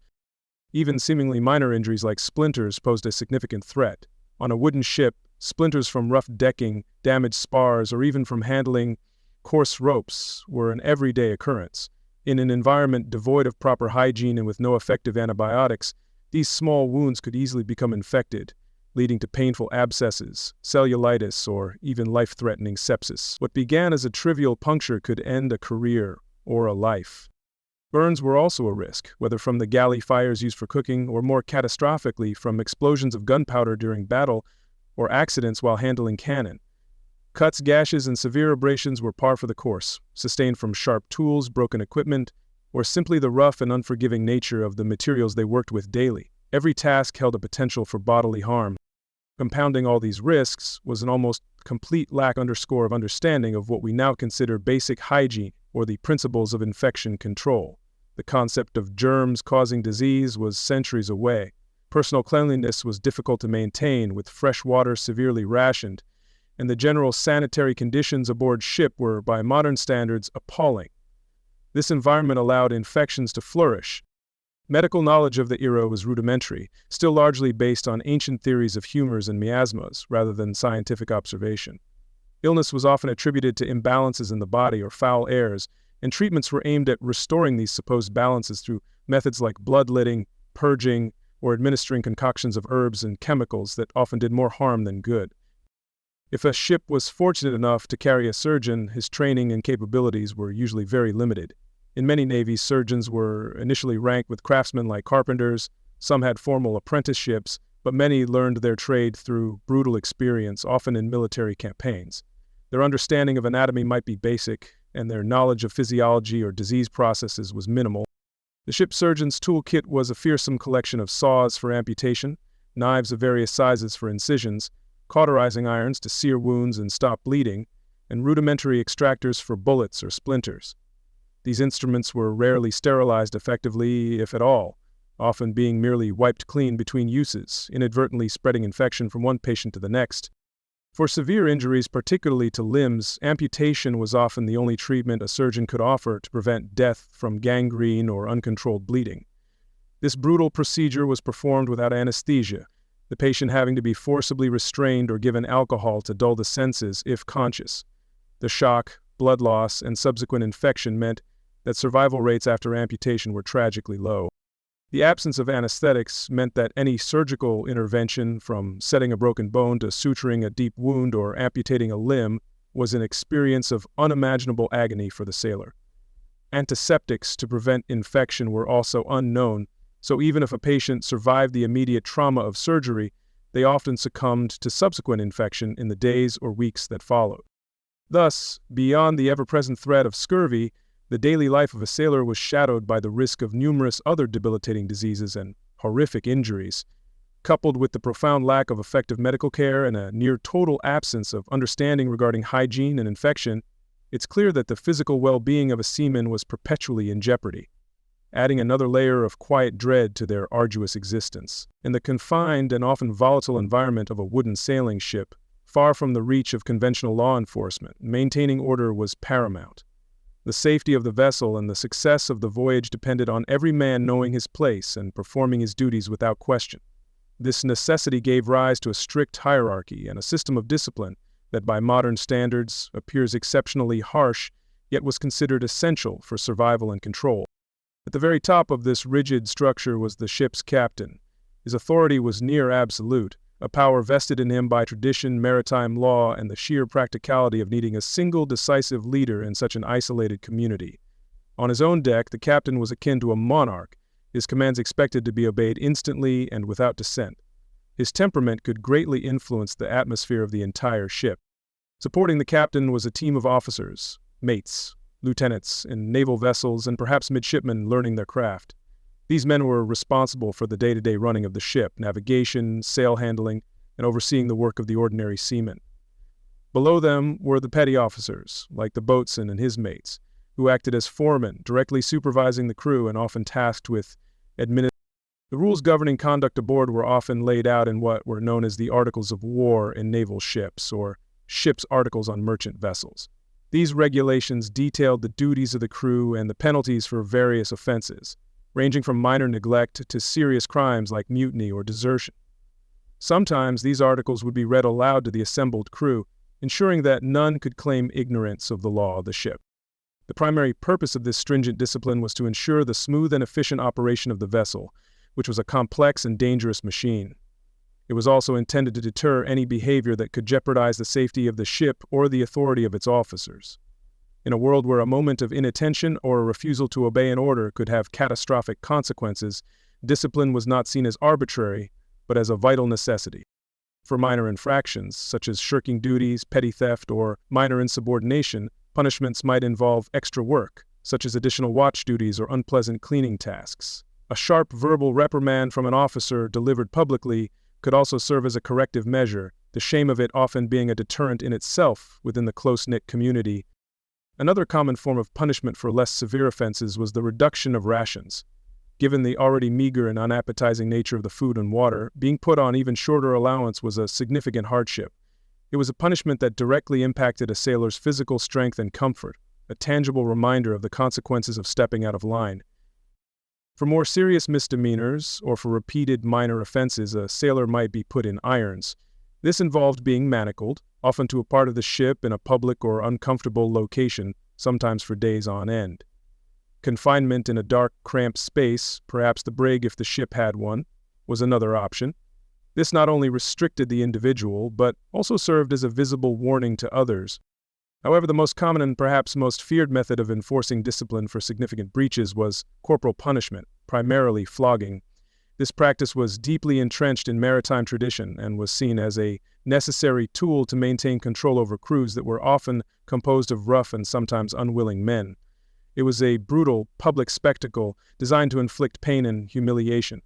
Even seemingly minor injuries like splinters posed a significant threat. On a wooden ship, splinters from rough decking, damaged spars, or even from handling coarse ropes were an everyday occurrence. In an environment devoid of proper hygiene and with no effective antibiotics, these small wounds could easily become infected, leading to painful abscesses, cellulitis, or even life-threatening sepsis. What began as a trivial puncture could end a career or a life. Burns were also a risk, whether from the galley fires used for cooking or more catastrophically from explosions of gunpowder during battle or accidents while handling cannon. Cuts, gashes, and severe abrasions were par for the course, sustained from sharp tools, broken equipment, or simply the rough and unforgiving nature of the materials they worked with daily. Every task held a potential for bodily harm. Compounding all these risks was an almost complete lack of understanding of what we now consider basic hygiene or the principles of infection control. The concept of germs causing disease was centuries away. Personal cleanliness was difficult to maintain, with fresh water severely rationed, and the general sanitary conditions aboard ship were, by modern standards, appalling. This environment allowed infections to flourish. Medical knowledge of the era was rudimentary, still largely based on ancient theories of humors and miasmas, rather than scientific observation. Illness was often attributed to imbalances in the body or foul airs, and treatments were aimed at restoring these supposed balances through methods like bloodletting, purging, or administering concoctions of herbs and chemicals that often did more harm than good. If a ship was fortunate enough to carry a surgeon, his training and capabilities were usually very limited. In many navies, surgeons were initially ranked with craftsmen like carpenters. Some had formal apprenticeships, but many learned their trade through brutal experience, often in military campaigns. Their understanding of anatomy might be basic, and their knowledge of physiology or disease processes was minimal. The ship surgeon's toolkit was a fearsome collection of saws for amputation, knives of various sizes for incisions, cauterizing irons to sear wounds and stop bleeding, and rudimentary extractors for bullets or splinters. These instruments were rarely sterilized effectively, if at all, often being merely wiped clean between uses, inadvertently spreading infection from one patient to the next. For severe injuries, particularly to limbs, amputation was often the only treatment a surgeon could offer to prevent death from gangrene or uncontrolled bleeding. This brutal procedure was performed without anesthesia, the patient having to be forcibly restrained or given alcohol to dull the senses if conscious. The shock, blood loss, and subsequent infection meant that survival rates after amputation were tragically low. The absence of anesthetics meant that any surgical intervention, from setting a broken bone to suturing a deep wound or amputating a limb, was an experience of unimaginable agony for the sailor. Antiseptics to prevent infection were also unknown, so even if a patient survived the immediate trauma of surgery, they often succumbed to subsequent infection in the days or weeks that followed. Thus, beyond the ever-present threat of scurvy, the daily life of a sailor was shadowed by the risk of numerous other debilitating diseases and horrific injuries. Coupled with the profound lack of effective medical care and a near-total absence of understanding regarding hygiene and infection, it's clear that the physical well-being of a seaman was perpetually in jeopardy, adding another layer of quiet dread to their arduous existence. In the confined and often volatile environment of a wooden sailing ship, far from the reach of conventional law enforcement, maintaining order was paramount. The safety of the vessel and the success of the voyage depended on every man knowing his place and performing his duties without question. This necessity gave rise to a strict hierarchy and a system of discipline that by modern standards appears exceptionally harsh, yet was considered essential for survival and control. At the very top of this rigid structure was the ship's captain. His authority was near absolute, a power vested in him by tradition, maritime law, and the sheer practicality of needing a single decisive leader in such an isolated community. On his own deck, the captain was akin to a monarch, his commands expected to be obeyed instantly and without dissent. His temperament could greatly influence the atmosphere of the entire ship. Supporting the captain was a team of officers, mates, lieutenants in naval vessels, and perhaps midshipmen learning their craft. These men were responsible for the day-to-day running of the ship, navigation, sail handling, and overseeing the work of the ordinary seaman. Below them were the petty officers, like the boatswain and his mates, who acted as foremen, directly supervising the crew and often tasked with administration. The rules governing conduct aboard were often laid out in what were known as the Articles of War in naval ships, or ship's articles on merchant vessels. These regulations detailed the duties of the crew and the penalties for various offenses, ranging from minor neglect to serious crimes like mutiny or desertion. Sometimes these articles would be read aloud to the assembled crew, ensuring that none could claim ignorance of the law of the ship. The primary purpose of this stringent discipline was to ensure the smooth and efficient operation of the vessel, which was a complex and dangerous machine. It was also intended to deter any behavior that could jeopardize the safety of the ship or the authority of its officers. In a world where a moment of inattention or a refusal to obey an order could have catastrophic consequences, discipline was not seen as arbitrary, but as a vital necessity. For minor infractions, such as shirking duties, petty theft, or minor insubordination, punishments might involve extra work, such as additional watch duties or unpleasant cleaning tasks. A sharp verbal reprimand from an officer delivered publicly could also serve as a corrective measure, the shame of it often being a deterrent in itself within the close-knit community. Another common form of punishment for less severe offenses was the reduction of rations. Given the already meager and unappetizing nature of the food and water, being put on even shorter allowance was a significant hardship. It was a punishment that directly impacted a sailor's physical strength and comfort, a tangible reminder of the consequences of stepping out of line. For more serious misdemeanors, or for repeated minor offenses, a sailor might be put in irons. This involved being manacled, often to a part of the ship in a public or uncomfortable location, sometimes for days on end. Confinement in a dark, cramped space, perhaps the brig if the ship had one, was another option. This not only restricted the individual, but also served as a visible warning to others. However, the most common and perhaps most feared method of enforcing discipline for significant breaches was corporal punishment, primarily flogging. This practice was deeply entrenched in maritime tradition and was seen as a necessary tool to maintain control over crews that were often composed of rough and sometimes unwilling men. It was a brutal, public spectacle designed to inflict pain and humiliation.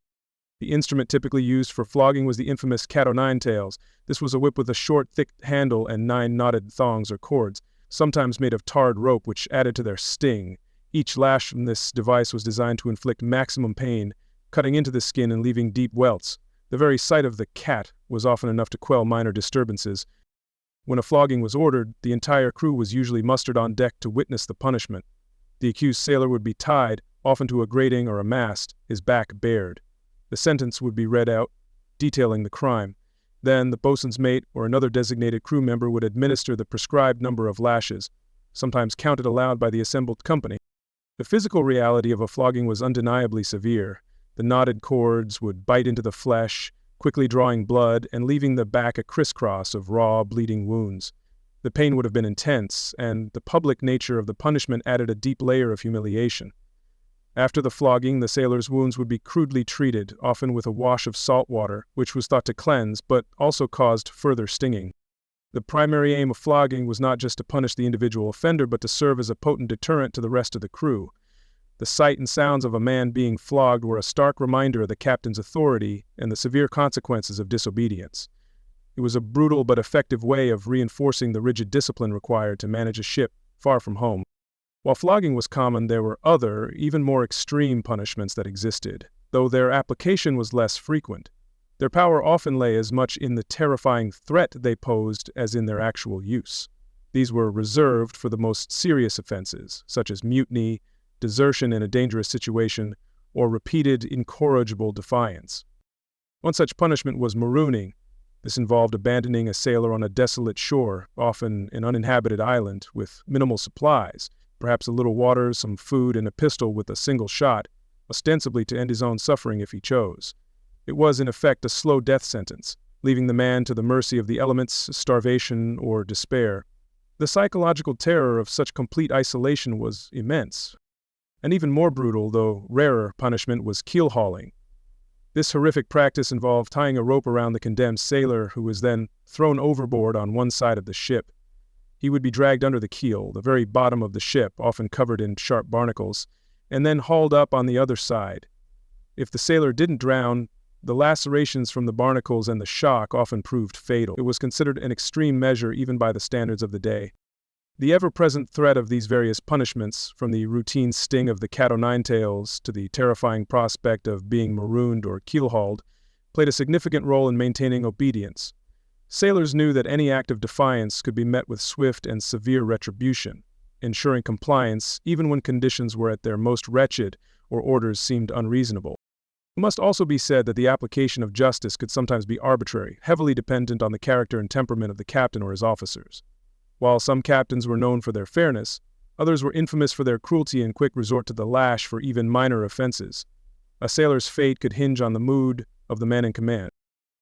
The instrument typically used for flogging was the infamous cat-o'-nine-tails. This was a whip with a short, thick handle and 9 knotted thongs or cords, sometimes made of tarred rope, which added to their sting. Each lash from this device was designed to inflict maximum pain, cutting into the skin and leaving deep welts. The very sight of the cat was often enough to quell minor disturbances. When a flogging was ordered, the entire crew was usually mustered on deck to witness the punishment. The accused sailor would be tied, often to a grating or a mast, his back bared. The sentence would be read out, detailing the crime. Then the boatswain's mate or another designated crew member would administer the prescribed number of lashes, sometimes counted aloud by the assembled company. The physical reality of a flogging was undeniably severe. The knotted cords would bite into the flesh, quickly drawing blood and leaving the back a crisscross of raw, bleeding wounds. The pain would have been intense, and the public nature of the punishment added a deep layer of humiliation. After the flogging, the sailor's wounds would be crudely treated, often with a wash of salt water, which was thought to cleanse, but also caused further stinging. The primary aim of flogging was not just to punish the individual offender, but to serve as a potent deterrent to the rest of the crew. The sight and sounds of a man being flogged were a stark reminder of the captain's authority and the severe consequences of disobedience. It was a brutal but effective way of reinforcing the rigid discipline required to manage a ship far from home. While flogging was common, there were other, even more extreme punishments that existed, though their application was less frequent. Their power often lay as much in the terrifying threat they posed as in their actual use. These were reserved for the most serious offenses, such as mutiny, desertion in a dangerous situation, or repeated incorrigible defiance. One such punishment was marooning. This involved abandoning a sailor on a desolate shore, often an uninhabited island, with minimal supplies, perhaps a little water, some food, and a pistol with a single shot, ostensibly to end his own suffering if he chose. It was, in effect, a slow death sentence, leaving the man to the mercy of the elements, starvation, or despair. The psychological terror of such complete isolation was immense. An even more brutal, though rarer, punishment was keel hauling. This horrific practice involved tying a rope around the condemned sailor, who was then thrown overboard on one side of the ship. He would be dragged under the keel, the very bottom of the ship, often covered in sharp barnacles, and then hauled up on the other side. If the sailor didn't drown, the lacerations from the barnacles and the shock often proved fatal. It was considered an extreme measure even by the standards of the day. The ever-present threat of these various punishments, from the routine sting of the cat-o'-nine-tails to the terrifying prospect of being marooned or keel-hauled, played a significant role in maintaining obedience. Sailors knew that any act of defiance could be met with swift and severe retribution, ensuring compliance even when conditions were at their most wretched or orders seemed unreasonable. It must also be said that the application of justice could sometimes be arbitrary, heavily dependent on the character and temperament of the captain or his officers. While some captains were known for their fairness, others were infamous for their cruelty and quick resort to the lash for even minor offenses. A sailor's fate could hinge on the mood of the man in command.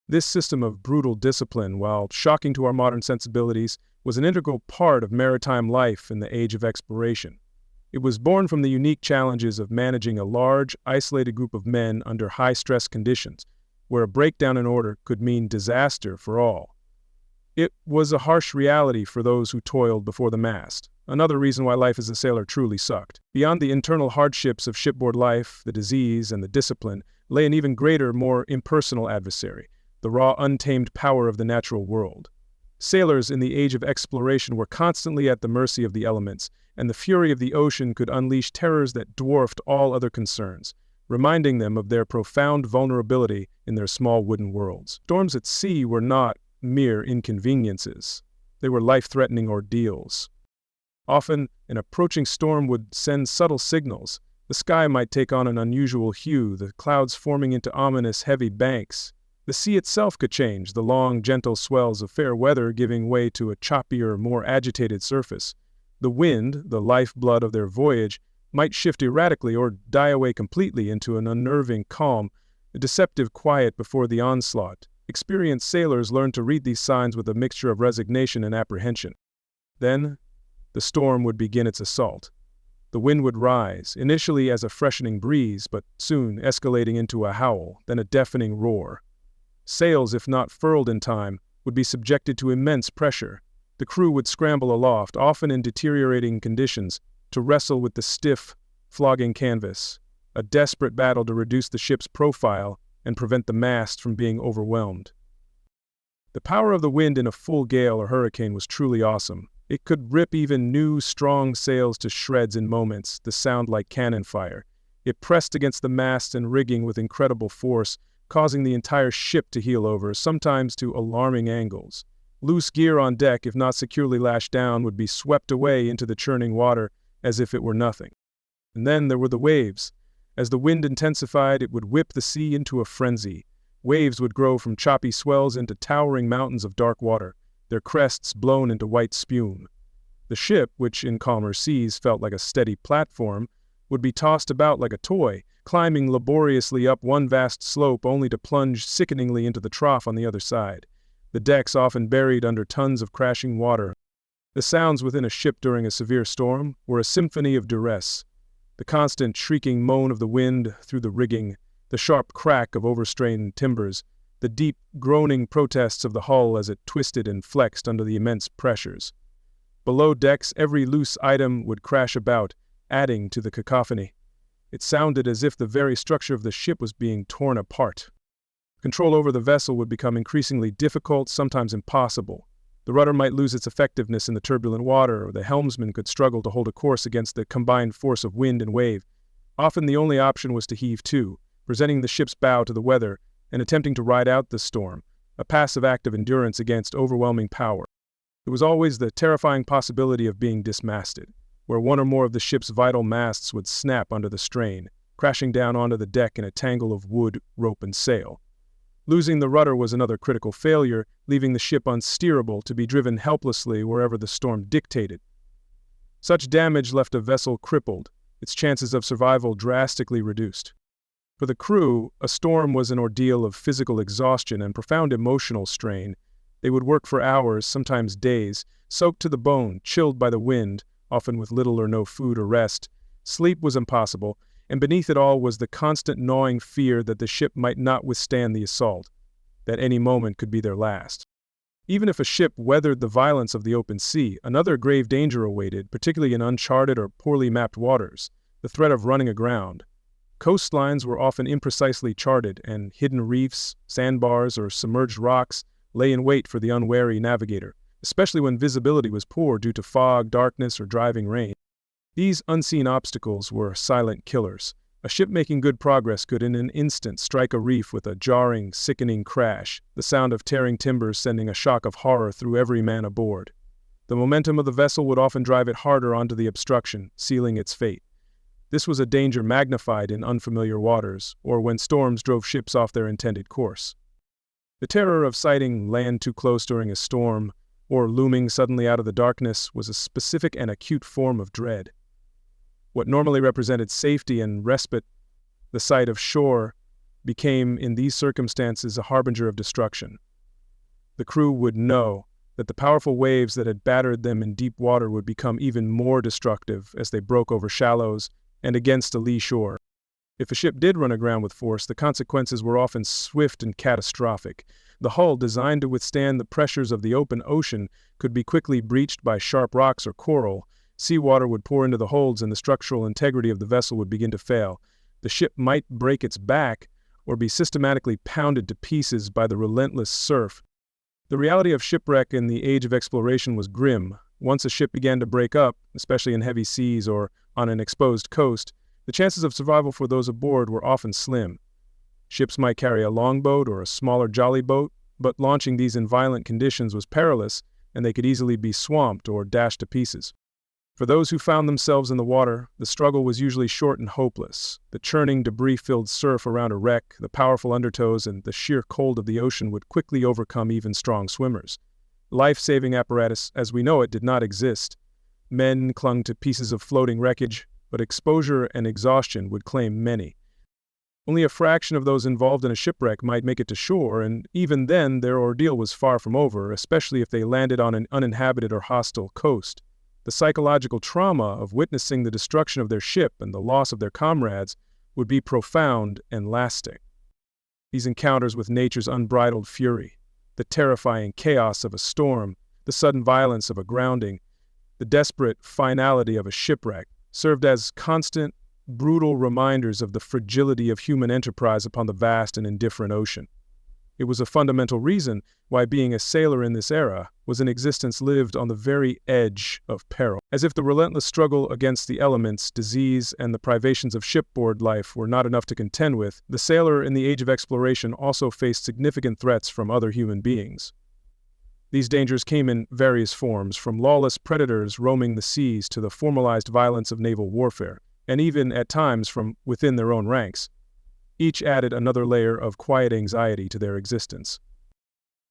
This system of brutal discipline, while shocking to our modern sensibilities, was an integral part of maritime life in the age of exploration. It was born from the unique challenges of managing a large, isolated group of men under high-stress conditions, where a breakdown in order could mean disaster for all. It was a harsh reality for those who toiled before the mast, another reason why life as a sailor truly sucked. Beyond the internal hardships of shipboard life, the disease, and the discipline, lay an even greater, more impersonal adversary, the raw, untamed power of the natural world. Sailors in the age of exploration were constantly at the mercy of the elements, and the fury of the ocean could unleash terrors that dwarfed all other concerns, reminding them of their profound vulnerability in their small wooden worlds. Storms at sea were not mere inconveniences. They were life-threatening ordeals. Often, an approaching storm would send subtle signals. The sky might take on an unusual hue, the clouds forming into ominous, heavy banks. The sea itself could change, the long, gentle swells of fair weather giving way to a choppier, more agitated surface. The wind, the lifeblood of their voyage, might shift erratically or die away completely into an unnerving calm, a deceptive quiet before the onslaught. Experienced sailors learned to read these signs with a mixture of resignation and apprehension. Then, the storm would begin its assault. The wind would rise, initially as a freshening breeze, but soon escalating into a howl, then a deafening roar. Sails, if not furled in time, would be subjected to immense pressure. The crew would scramble aloft, often in deteriorating conditions, to wrestle with the stiff, flogging canvas, a desperate battle to reduce the ship's profile and prevent the mast from being overwhelmed. The power of the wind in a full gale or hurricane was truly awesome. It could rip even new, strong sails to shreds in moments, the sound like cannon fire. It pressed against the mast and rigging with incredible force, causing the entire ship to heel over, sometimes to alarming angles. Loose gear on deck, if not securely lashed down, would be swept away into the churning water as if it were nothing. And then there were the waves. As the wind intensified, it would whip the sea into a frenzy. Waves would grow from choppy swells into towering mountains of dark water, their crests blown into white spume. The ship, which in calmer seas felt like a steady platform, would be tossed about like a toy, climbing laboriously up one vast slope only to plunge sickeningly into the trough on the other side. The decks often buried under tons of crashing water. The sounds within a ship during a severe storm were a symphony of duress. The constant shrieking moan of the wind through the rigging, the sharp crack of overstrained timbers, the deep, groaning protests of the hull as it twisted and flexed under the immense pressures. Below decks, every loose item would crash about, adding to the cacophony. It sounded as if the very structure of the ship was being torn apart. Control over the vessel would become increasingly difficult, sometimes impossible. The rudder might lose its effectiveness in the turbulent water, or the helmsman could struggle to hold a course against the combined force of wind and wave. Often the only option was to heave to, presenting the ship's bow to the weather and attempting to ride out the storm, a passive act of endurance against overwhelming power. There was always the terrifying possibility of being dismasted, where one or more of the ship's vital masts would snap under the strain, crashing down onto the deck in a tangle of wood, rope, and sail. Losing the rudder was another critical failure, leaving the ship unsteerable to be driven helplessly wherever the storm dictated. Such damage left a vessel crippled, its chances of survival drastically reduced. For the crew, a storm was an ordeal of physical exhaustion and profound emotional strain. They would work for hours, sometimes days, soaked to the bone, chilled by the wind, often with little or no food or rest. Sleep was impossible, and beneath it all was the constant gnawing fear that the ship might not withstand the assault, that any moment could be their last. Even if a ship weathered the violence of the open sea, another grave danger awaited, particularly in uncharted or poorly mapped waters, the threat of running aground. Coastlines were often imprecisely charted, and hidden reefs, sandbars, or submerged rocks lay in wait for the unwary navigator, especially when visibility was poor due to fog, darkness, or driving rain. These unseen obstacles were silent killers. A ship making good progress could in an instant strike a reef with a jarring, sickening crash, the sound of tearing timbers sending a shock of horror through every man aboard. The momentum of the vessel would often drive it harder onto the obstruction, sealing its fate. This was a danger magnified in unfamiliar waters, or when storms drove ships off their intended course. The terror of sighting land too close during a storm, or looming suddenly out of the darkness, was a specific and acute form of dread. What normally represented safety and respite, the sight of shore, became, in these circumstances, a harbinger of destruction. The crew would know that the powerful waves that had battered them in deep water would become even more destructive as they broke over shallows and against a lee shore. If a ship did run aground with force, the consequences were often swift and catastrophic. The hull, designed to withstand the pressures of the open ocean, could be quickly breached by sharp rocks or coral. Seawater would pour into the holds and the structural integrity of the vessel would begin to fail. The ship might break its back or be systematically pounded to pieces by the relentless surf. The reality of shipwreck in the age of exploration was grim. Once a ship began to break up, especially in heavy seas or on an exposed coast, the chances of survival for those aboard were often slim. Ships might carry a longboat or a smaller jolly boat, but launching these in violent conditions was perilous, and they could easily be swamped or dashed to pieces. For those who found themselves in the water, the struggle was usually short and hopeless. The churning, debris-filled surf around a wreck, the powerful undertows, and the sheer cold of the ocean would quickly overcome even strong swimmers. Life-saving apparatus, as we know it, did not exist. Men clung to pieces of floating wreckage, but exposure and exhaustion would claim many. Only a fraction of those involved in a shipwreck might make it to shore, and even then their ordeal was far from over, especially if they landed on an uninhabited or hostile coast. The psychological trauma of witnessing the destruction of their ship and the loss of their comrades would be profound and lasting. These encounters with nature's unbridled fury, the terrifying chaos of a storm, the sudden violence of a grounding, the desperate finality of a shipwreck, served as constant, brutal reminders of the fragility of human enterprise upon the vast and indifferent ocean. It was a fundamental reason why being a sailor in this era was an existence lived on the very edge of peril. As if the relentless struggle against the elements, disease, and the privations of shipboard life were not enough to contend with, the sailor in the age of exploration also faced significant threats from other human beings. These dangers came in various forms, from lawless predators roaming the seas to the formalized violence of naval warfare, and even, at times, from within their own ranks. Each added another layer of quiet anxiety to their existence.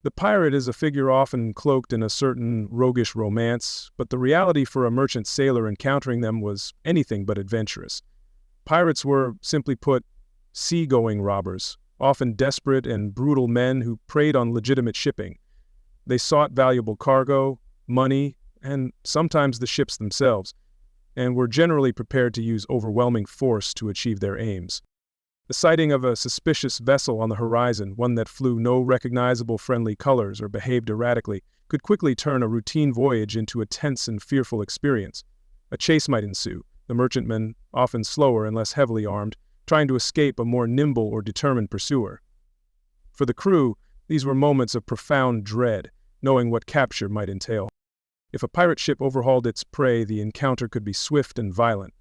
The pirate is a figure often cloaked in a certain roguish romance, but the reality for a merchant sailor encountering them was anything but adventurous. Pirates were, simply put, seagoing robbers, often desperate and brutal men who preyed on legitimate shipping. They sought valuable cargo, money, and sometimes the ships themselves, and were generally prepared to use overwhelming force to achieve their aims. The sighting of a suspicious vessel on the horizon, one that flew no recognizable friendly colors or behaved erratically, could quickly turn a routine voyage into a tense and fearful experience. A chase might ensue, the merchantmen, often slower and less heavily armed, trying to escape a more nimble or determined pursuer. For the crew, these were moments of profound dread, knowing what capture might entail. If a pirate ship overhauled its prey, the encounter could be swift and violent.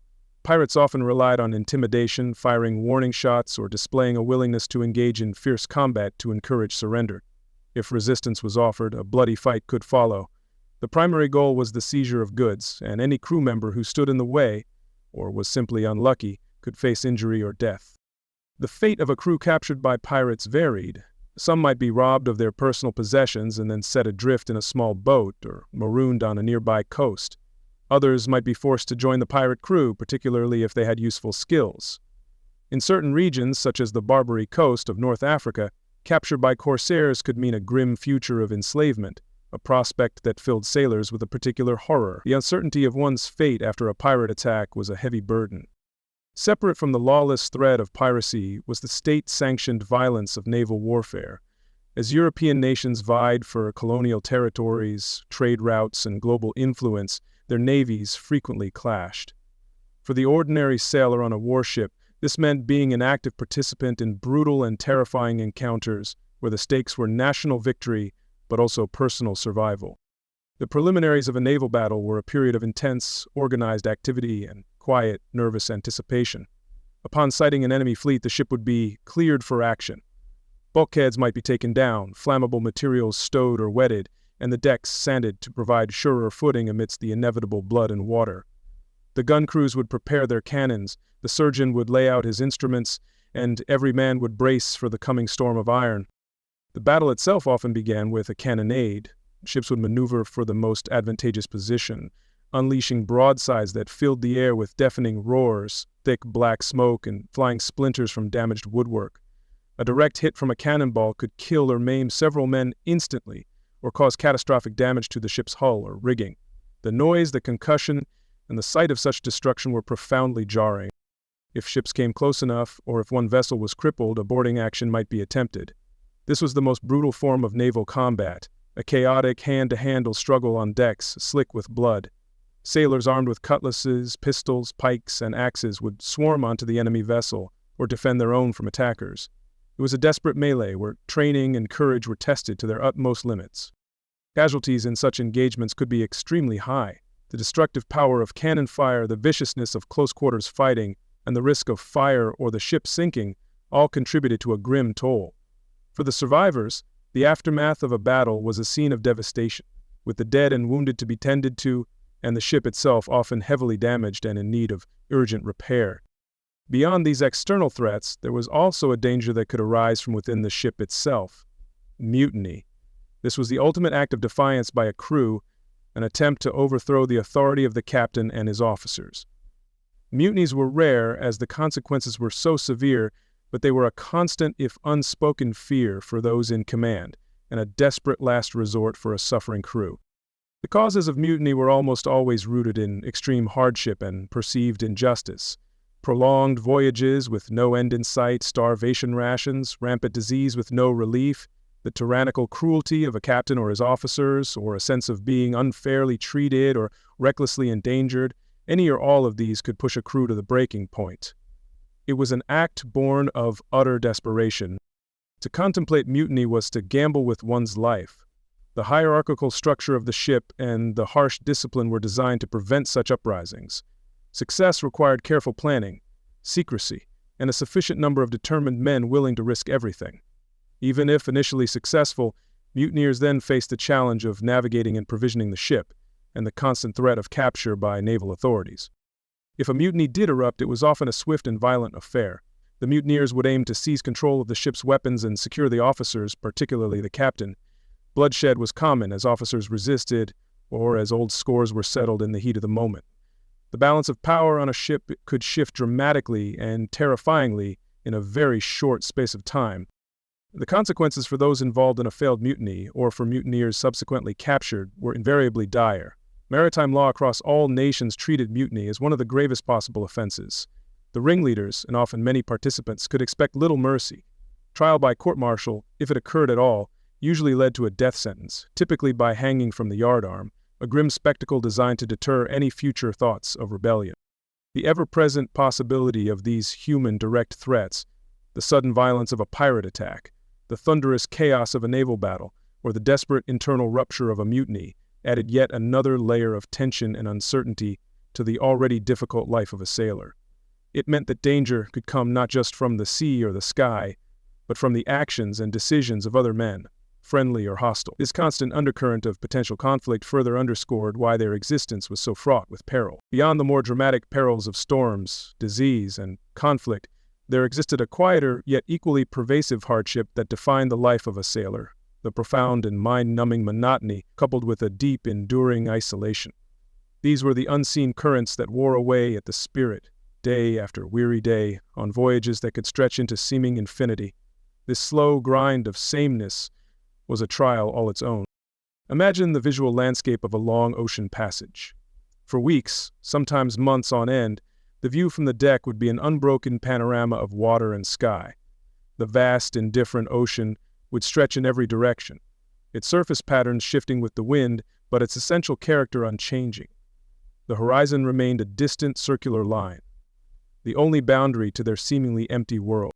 Pirates often relied on intimidation, firing warning shots, or displaying a willingness to engage in fierce combat to encourage surrender. If resistance was offered, a bloody fight could follow. The primary goal was the seizure of goods, and any crew member who stood in the way, or was simply unlucky, could face injury or death. The fate of a crew captured by pirates varied. Some might be robbed of their personal possessions and then set adrift in a small boat or marooned on a nearby coast. Others might be forced to join the pirate crew, particularly if they had useful skills. In certain regions, such as the Barbary Coast of North Africa, capture by corsairs could mean a grim future of enslavement, a prospect that filled sailors with a particular horror. The uncertainty of one's fate after a pirate attack was a heavy burden. Separate from the lawless threat of piracy was the state-sanctioned violence of naval warfare. As European nations vied for colonial territories, trade routes, and global influence, their navies frequently clashed. For the ordinary sailor on a warship, This meant being an active participant in brutal and terrifying encounters where the stakes were national victory but also personal survival. The preliminaries of a naval battle were a period of intense, organized activity and quiet, nervous anticipation. Upon sighting an enemy fleet, the ship would be cleared for action. Bulkheads might be taken down, flammable materials stowed or wetted, and the decks sanded to provide surer footing amidst the inevitable blood and water. The gun crews would prepare their cannons, the surgeon would lay out his instruments, and every man would brace for the coming storm of iron. The battle itself often began with a cannonade. Ships would maneuver for the most advantageous position, unleashing broadsides that filled the air with deafening roars, thick black smoke, and flying splinters from damaged woodwork. A direct hit from a cannonball could kill or maim several men instantly, or cause catastrophic damage to the ship's hull or rigging. The noise, the concussion, and the sight of such destruction were profoundly jarring. If ships came close enough, or if one vessel was crippled, a boarding action might be attempted. This was the most brutal form of naval combat, a chaotic, hand-to-handle struggle on decks, slick with blood. Sailors armed with cutlasses, pistols, pikes, and axes would swarm onto the enemy vessel, or defend their own from attackers. It was a desperate melee where training and courage were tested to their utmost limits. Casualties in such engagements could be extremely high. The destructive power of cannon fire, the viciousness of close-quarters fighting, and the risk of fire or the ship sinking all contributed to a grim toll. For the survivors, the aftermath of a battle was a scene of devastation, with the dead and wounded to be tended to, and the ship itself often heavily damaged and in need of urgent repair. Beyond these external threats, there was also a danger that could arise from within the ship itself: mutiny. This was the ultimate act of defiance by a crew, an attempt to overthrow the authority of the captain and his officers. Mutinies were rare as the consequences were so severe, but they were a constant if unspoken fear for those in command, and a desperate last resort for a suffering crew. The causes of mutiny were almost always rooted in extreme hardship and perceived injustice. Prolonged voyages with no end in sight, starvation rations, rampant disease with no relief, the tyrannical cruelty of a captain or his officers, or a sense of being unfairly treated or recklessly endangered, any or all of these could push a crew to the breaking point. It was an act born of utter desperation. To contemplate mutiny was to gamble with one's life. The hierarchical structure of the ship and the harsh discipline were designed to prevent such uprisings. Success required careful planning, secrecy, and a sufficient number of determined men willing to risk everything. Even if initially successful, mutineers then faced the challenge of navigating and provisioning the ship, and the constant threat of capture by naval authorities. If a mutiny did erupt, it was often a swift and violent affair. The mutineers would aim to seize control of the ship's weapons and secure the officers, particularly the captain. Bloodshed was common as officers resisted, or as old scores were settled in the heat of the moment. The balance of power on a ship could shift dramatically and terrifyingly in a very short space of time. The consequences for those involved in a failed mutiny, or for mutineers subsequently captured, were invariably dire. Maritime law across all nations treated mutiny as one of the gravest possible offenses. The ringleaders, and often many participants, could expect little mercy. Trial by court-martial, if it occurred at all, usually led to a death sentence, typically by hanging from the yardarm, a grim spectacle designed to deter any future thoughts of rebellion. The ever-present possibility of these human direct threats, the sudden violence of a pirate attack, the thunderous chaos of a naval battle, or the desperate internal rupture of a mutiny, added yet another layer of tension and uncertainty to the already difficult life of a sailor. It meant that danger could come not just from the sea or the sky, but from the actions and decisions of other men, friendly or hostile. This constant undercurrent of potential conflict further underscored why their existence was so fraught with peril. Beyond the more dramatic perils of storms, disease, and conflict, there existed a quieter yet equally pervasive hardship that defined the life of a sailor, the profound and mind-numbing monotony coupled with a deep, enduring isolation. These were the unseen currents that wore away at the spirit, day after weary day, on voyages that could stretch into seeming infinity. This slow grind of sameness was a trial all its own. Imagine the visual landscape of a long ocean passage. For weeks, sometimes months on end, the view from the deck would be an unbroken panorama of water and sky. The vast, indifferent ocean would stretch in every direction, its surface patterns shifting with the wind, but its essential character unchanging. The horizon remained a distant circular line. the only boundary to their seemingly empty world.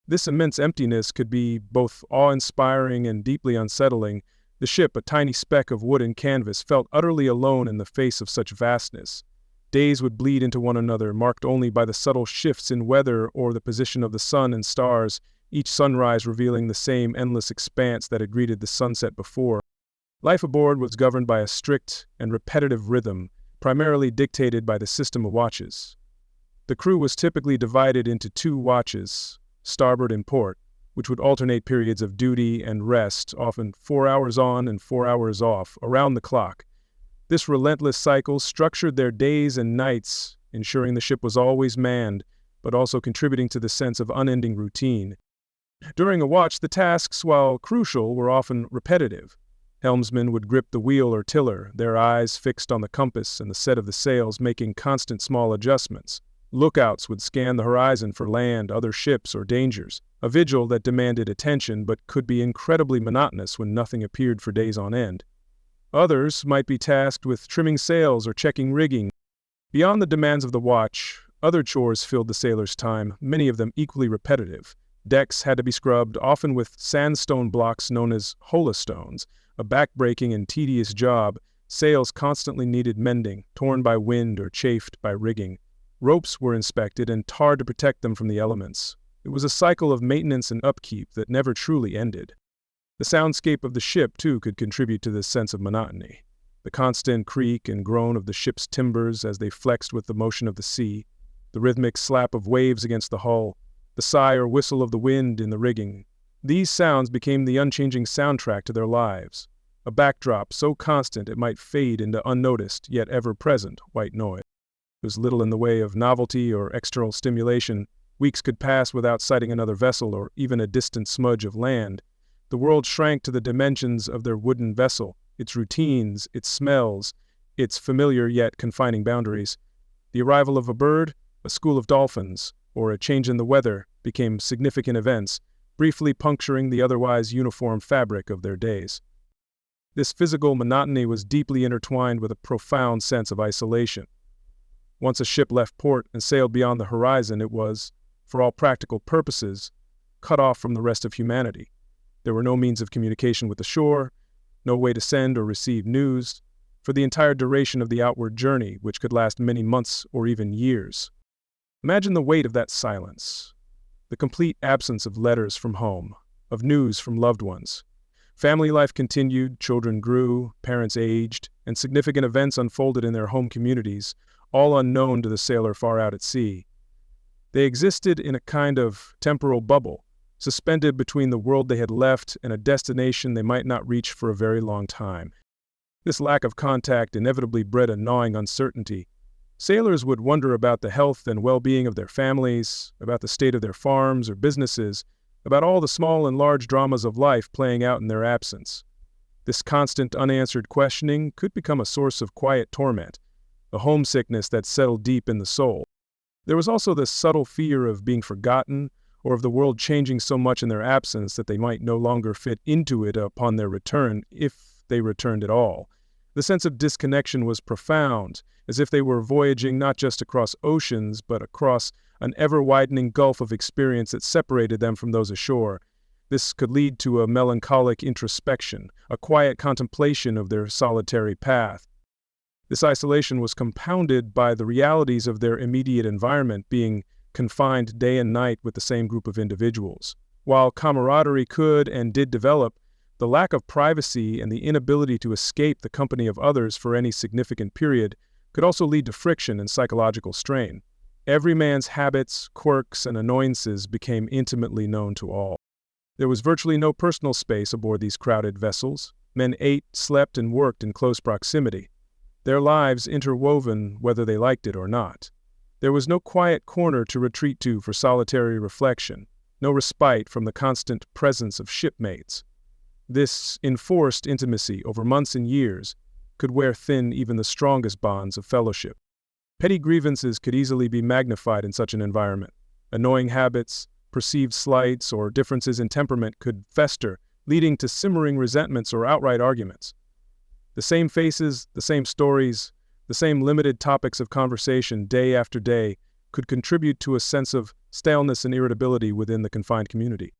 This immense emptiness could be both awe-inspiring and deeply unsettling. The ship, a tiny speck of wood and canvas, felt utterly alone in the face of such vastness. Days would bleed into one another, marked only by the subtle shifts in weather or the position of the sun and stars, each sunrise revealing the same endless expanse that had greeted the sunset before. Life aboard was governed by a strict and repetitive rhythm, primarily dictated by the system of watches. The crew was typically divided into 2 watches, starboard and port, which would alternate periods of duty and rest, often 4 hours on and 4 hours off, around the clock. This relentless cycle structured their days and nights, ensuring the ship was always manned, but also contributing to the sense of unending routine. During a watch, the tasks, while crucial, were often repetitive. Helmsmen would grip the wheel or tiller, their eyes fixed on the compass and the set of the sails, making constant small adjustments. Lookouts would scan the horizon for land, other ships, or dangers, a vigil that demanded attention but could be incredibly monotonous when nothing appeared for days on end. Others might be tasked with trimming sails or checking rigging. Beyond the demands of the watch, other chores filled the sailors' time, many of them equally repetitive. Decks had to be scrubbed, often with sandstone blocks known as holostones, a back-breaking and tedious job. Sails constantly needed mending, torn by wind or chafed by rigging. Ropes were inspected and tarred to protect them from the elements. It was a cycle of maintenance and upkeep that never truly ended. The soundscape of the ship, too, could contribute to this sense of monotony. The constant creak and groan of the ship's timbers as they flexed with the motion of the sea, the rhythmic slap of waves against the hull, the sigh or whistle of the wind in the rigging. These sounds became the unchanging soundtrack to their lives, a backdrop so constant it might fade into unnoticed, yet ever-present, white noise. There was little in the way of novelty or external stimulation. Weeks could pass without sighting another vessel or even a distant smudge of land. The world shrank to the dimensions of their wooden vessel, its routines, its smells, its familiar yet confining boundaries. The arrival of a bird, a school of dolphins, or a change in the weather became significant events, briefly puncturing the otherwise uniform fabric of their days. This physical monotony was deeply intertwined with a profound sense of isolation. Once a ship left port and sailed beyond the horizon, it was, for all practical purposes, cut off from the rest of humanity. There were no means of communication with the shore, no way to send or receive news, for the entire duration of the outward journey, which could last many months or even years. Imagine the weight of that silence, the complete absence of letters from home, of news from loved ones. Family life continued, children grew, parents aged, and significant events unfolded in their home communities, all unknown to the sailor far out at sea. They existed in a kind of temporal bubble, suspended between the world they had left and a destination they might not reach for a very long time. This lack of contact inevitably bred a gnawing uncertainty. Sailors would wonder about the health and well-being of their families, about the state of their farms or businesses, about all the small and large dramas of life playing out in their absence. This constant unanswered questioning could become a source of quiet torment, a homesickness that settled deep in the soul. There was also the subtle fear of being forgotten, or of the world changing so much in their absence that they might no longer fit into it upon their return, if they returned at all. The sense of disconnection was profound, as if they were voyaging not just across oceans, but across an ever-widening gulf of experience that separated them from those ashore. This could lead to a melancholic introspection, a quiet contemplation of their solitary path. This isolation was compounded by the realities of their immediate environment being confined day and night with the same group of individuals. While camaraderie could and did develop, the lack of privacy and the inability to escape the company of others for any significant period could also lead to friction and psychological strain. Every man's habits, quirks, and annoyances became intimately known to all. There was virtually no personal space aboard these crowded vessels. Men ate, slept, and worked in close proximity, their lives interwoven whether they liked it or not. There was no quiet corner to retreat to for solitary reflection, no respite from the constant presence of shipmates. This enforced intimacy over months and years could wear thin even the strongest bonds of fellowship. Petty grievances could easily be magnified in such an environment. Annoying habits, perceived slights, or differences in temperament could fester, leading to simmering resentments or outright arguments. The same faces, the same stories, the same limited topics of conversation day after day could contribute to a sense of staleness and irritability within the confined community.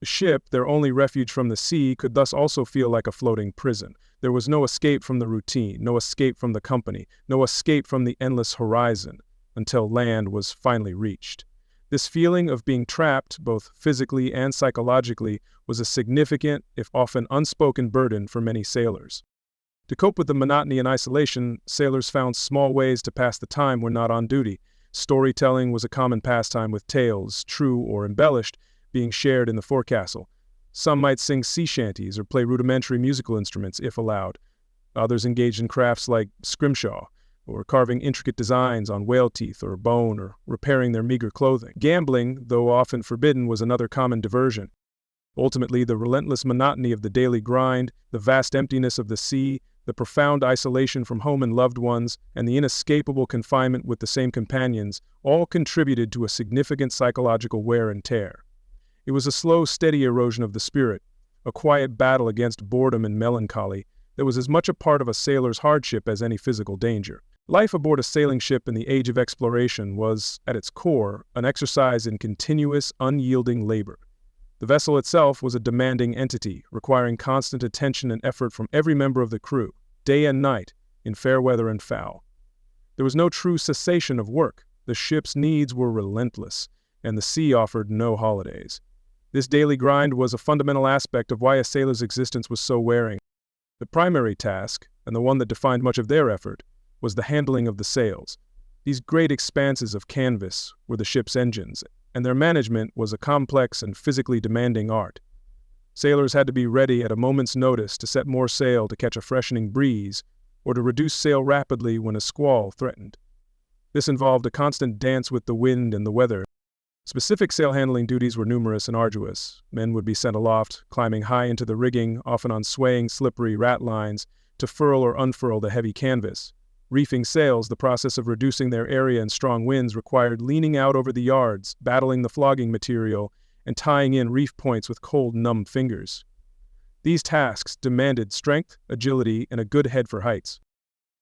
The ship, their only refuge from the sea, could thus also feel like a floating prison. There was no escape from the routine, no escape from the company, no escape from the endless horizon, until land was finally reached. This feeling of being trapped, both physically and psychologically, was a significant, if often unspoken, burden for many sailors. To cope with the monotony and isolation, sailors found small ways to pass the time when not on duty. Storytelling was a common pastime, with tales, true or embellished, being shared in the forecastle. Some might sing sea shanties or play rudimentary musical instruments if allowed. Others engaged in crafts like scrimshaw, or carving intricate designs on whale teeth or bone, or repairing their meager clothing. Gambling, though often forbidden, was another common diversion. Ultimately, the relentless monotony of the daily grind, the vast emptiness of the sea, the profound isolation from home and loved ones, and the inescapable confinement with the same companions all contributed to a significant psychological wear and tear. It was a slow, steady erosion of the spirit, a quiet battle against boredom and melancholy that was as much a part of a sailor's hardship as any physical danger. Life aboard a sailing ship in the age of exploration was, at its core, an exercise in continuous, unyielding labor. The vessel itself was a demanding entity, requiring constant attention and effort from every member of the crew, day and night, in fair weather and foul. There was no true cessation of work. The ship's needs were relentless, and the sea offered no holidays. This daily grind was a fundamental aspect of why a sailor's existence was so wearing. The primary task, and the one that defined much of their effort, was the handling of the sails. These great expanses of canvas were the ship's engines, and their management was a complex and physically demanding art. Sailors had to be ready at a moment's notice to set more sail to catch a freshening breeze, or to reduce sail rapidly when a squall threatened. This involved a constant dance with the wind and the weather. Specific sail-handling duties were numerous and arduous. Men would be sent aloft, climbing high into the rigging, often on swaying, slippery ratlines, to furl or unfurl the heavy canvas. Reefing sails, the process of reducing their area in strong winds, required leaning out over the yards, battling the flogging material, and tying in reef points with cold, numb fingers. These tasks demanded strength, agility, and a good head for heights.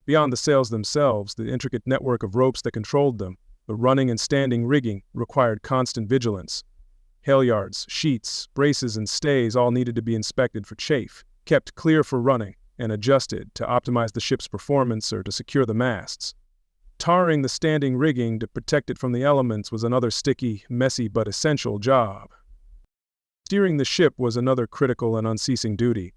Beyond the sails themselves, the intricate network of ropes that controlled them, the running and standing rigging, required constant vigilance. Halyards, sheets, braces, and stays all needed to be inspected for chafe, kept clear for running, and adjusted to optimize the ship's performance or to secure the masts. Tarring the standing rigging to protect it from the elements was another sticky, messy, but essential job. Steering the ship was another critical and unceasing duty.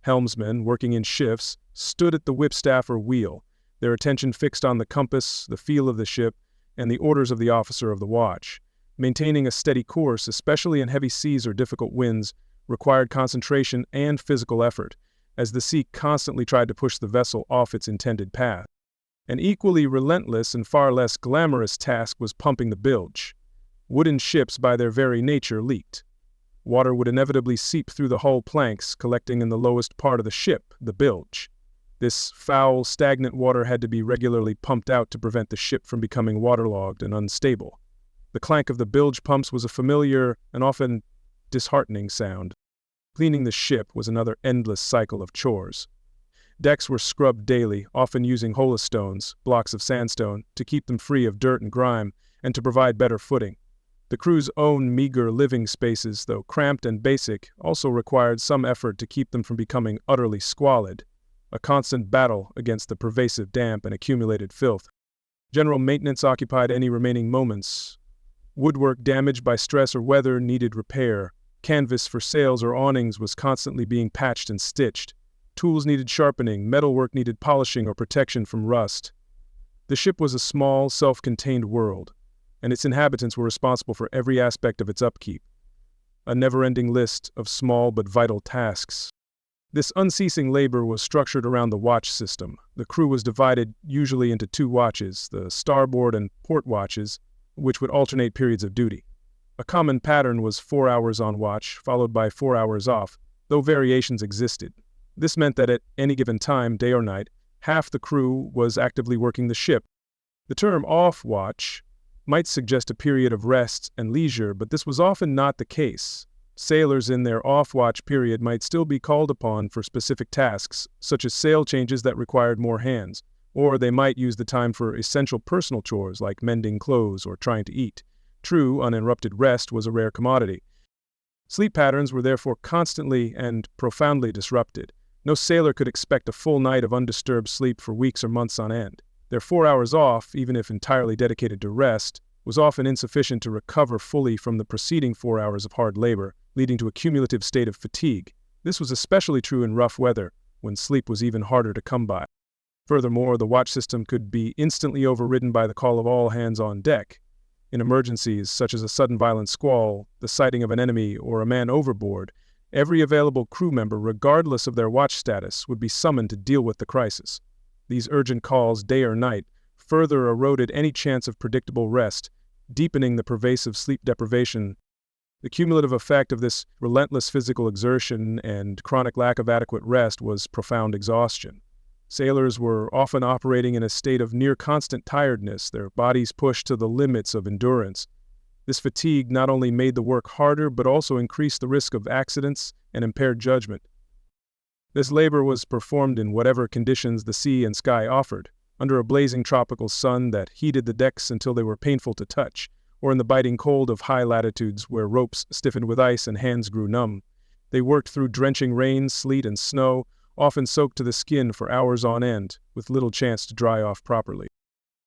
Helmsmen, working in shifts, stood at the whipstaff or wheel, their attention fixed on the compass, the feel of the ship, and the orders of the officer of the watch. Maintaining a steady course, especially in heavy seas or difficult winds, required concentration and physical effort, as the sea constantly tried to push the vessel off its intended path. An equally relentless and far less glamorous task was pumping the bilge. Wooden ships, by their very nature, leaked. Water would inevitably seep through the hull planks, collecting in the lowest part of the ship, the bilge. This foul, stagnant water had to be regularly pumped out to prevent the ship from becoming waterlogged and unstable. The clank of the bilge pumps was a familiar and often disheartening sound. Cleaning the ship was another endless cycle of chores. Decks were scrubbed daily, often using holestones, blocks of sandstone, to keep them free of dirt and grime, and to provide better footing. The crew's own meager living spaces, though cramped and basic, also required some effort to keep them from becoming utterly squalid, a constant battle against the pervasive damp and accumulated filth. General maintenance occupied any remaining moments. Woodwork damaged by stress or weather needed repair. Canvas for sails or awnings was constantly being patched and stitched. Tools needed sharpening, metalwork needed polishing or protection from rust. The ship was a small, self-contained world, and its inhabitants were responsible for every aspect of its upkeep. A never-ending list of small but vital tasks. This unceasing labor was structured around the watch system. The crew was divided usually into two watches, the starboard and port watches, which would alternate periods of duty. A common pattern was 4 hours on watch, followed by 4 hours off, though variations existed. This meant that at any given time, day or night, half the crew was actively working the ship. The term off watch might suggest a period of rest and leisure, but this was often not the case. Sailors in their off-watch period might still be called upon for specific tasks, such as sail changes that required more hands, or they might use the time for essential personal chores like mending clothes or trying to eat. True, uninterrupted rest was a rare commodity. Sleep patterns were therefore constantly and profoundly disrupted. No sailor could expect a full night of undisturbed sleep for weeks or months on end. Their 4 hours off, even if entirely dedicated to rest, was often insufficient to recover fully from the preceding 4 hours of hard labor, leading to a cumulative state of fatigue. This was especially true in rough weather, when sleep was even harder to come by. Furthermore, the watch system could be instantly overridden by the call of all hands on deck. In emergencies, such as a sudden violent squall, the sighting of an enemy, or a man overboard, every available crew member, regardless of their watch status, would be summoned to deal with the crisis. These urgent calls, day or night, further eroded any chance of predictable rest, deepening the pervasive sleep deprivation. The cumulative effect of this relentless physical exertion and chronic lack of adequate rest was profound exhaustion. Sailors were often operating in a state of near-constant tiredness, their bodies pushed to the limits of endurance. This fatigue not only made the work harder, but also increased the risk of accidents and impaired judgment. This labor was performed in whatever conditions the sea and sky offered, under a blazing tropical sun that heated the decks until they were painful to touch, or in the biting cold of high latitudes where ropes stiffened with ice and hands grew numb. They worked through drenching rain, sleet, and snow, often soaked to the skin for hours on end, with little chance to dry off properly.